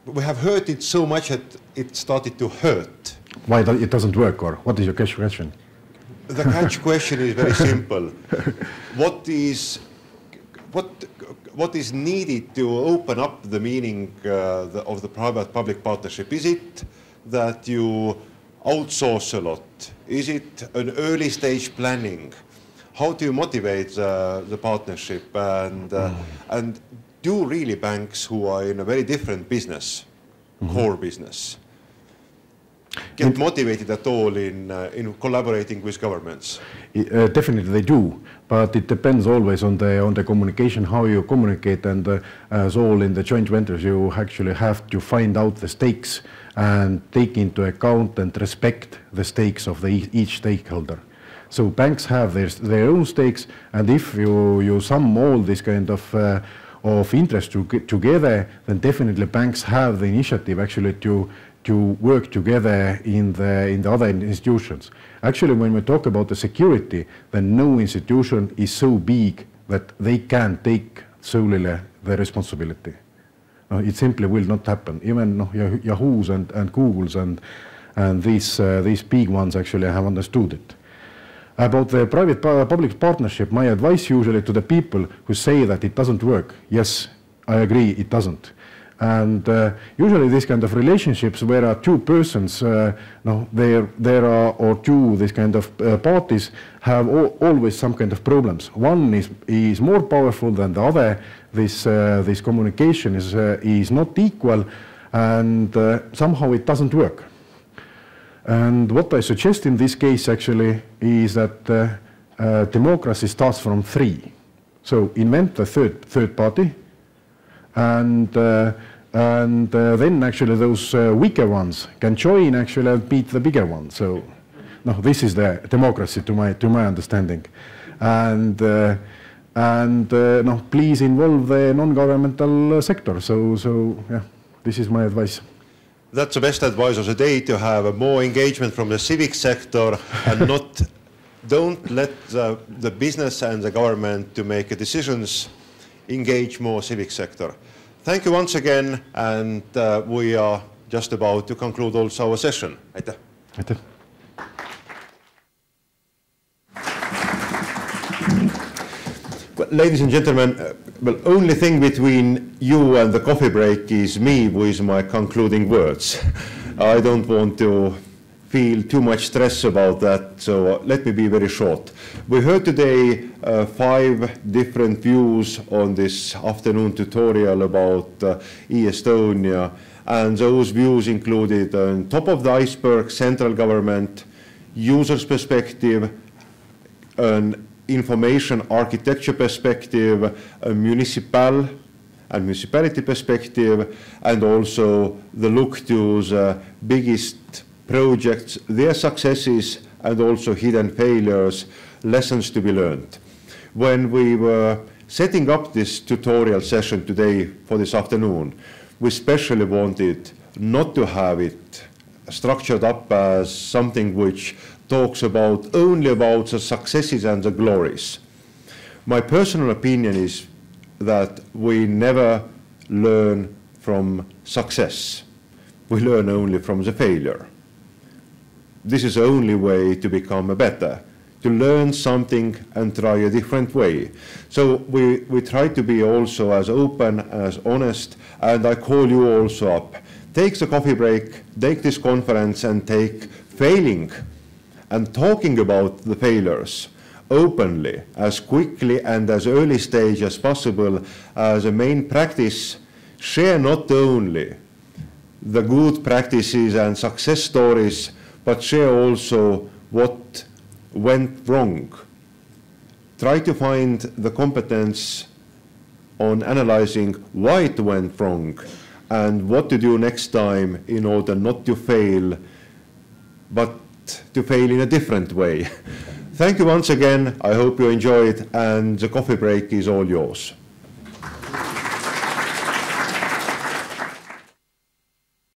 we have heard it so much that it started to hurt. Why it doesn't work, or what is your catch question? The catch question is very simple. What is needed to open up the meaning of the private-public partnership? Is it that you outsource a lot? Is it an early stage planning? How do you motivate the partnership? And do really banks who are in a very different business, core business, get motivated at all in collaborating with governments? Definitely they do, but it depends always on the communication, how you communicate, and as all in the joint ventures, you actually have to find out the stakes and take into account and respect the stakes of each stakeholder. So banks have their own stakes, and if you sum all this kind of interest together, then definitely banks have the initiative actually to work together in the other institutions. Actually, when we talk about the security, then no institution is so big that they can take solely the responsibility. It simply will not happen. Even Yahoo's and Google's and these big ones actually have understood it. About the private-public partnership, my advice usually to the people who say that it doesn't work, yes, I agree, it doesn't. And usually these kind of relationships where are 2 persons, there are or 2 this kind of parties have always some kind of problems. One is more powerful than the other. This communication is not equal, and somehow it doesn't work. And what I suggest in this case actually is that democracy starts from 3. So invent a third party, and then actually those weaker ones can join actually and beat the bigger one. So this is the democracy to my understanding. And please involve the non-governmental sector. So yeah, this is my advice. That's the best advice of the day, to have more engagement from the civic sector and don't let the business and the government to make decisions, engage more civic sector. Thank you once again, and we are just about to conclude also our session. Aitäh. Aitäh. Well, ladies and gentlemen, well, only thing between you and the coffee break is me with my concluding words. I don't want to feel too much stress about that, so let me be very short. We heard today 5 different views on this afternoon tutorial about e-Estonia, and those views included on top of the iceberg, central government, user's perspective, an information architecture perspective, a municipal and municipality perspective, and also the look to the biggest projects, their successes, and also hidden failures, lessons to be learned. When we were setting up this tutorial session today for this afternoon, we especially wanted not to have it structured up as something which talks only about the successes and the glories. My personal opinion is that we never learn from success. We learn only from the failure. This is the only way to become better, to learn something and try a different way. So we try to be also as open, as honest, and I call you also up. Take the coffee break, take this conference, and take failing and talking about the failures openly, as quickly and as early stage as possible as a main practice. Share not only the good practices and success stories, but share also what went wrong. Try to find the competence on analyzing why it went wrong and what to do next time in order not to fail, but to fail in a different way. Thank you once again. I hope you enjoyed, and the coffee break is all yours.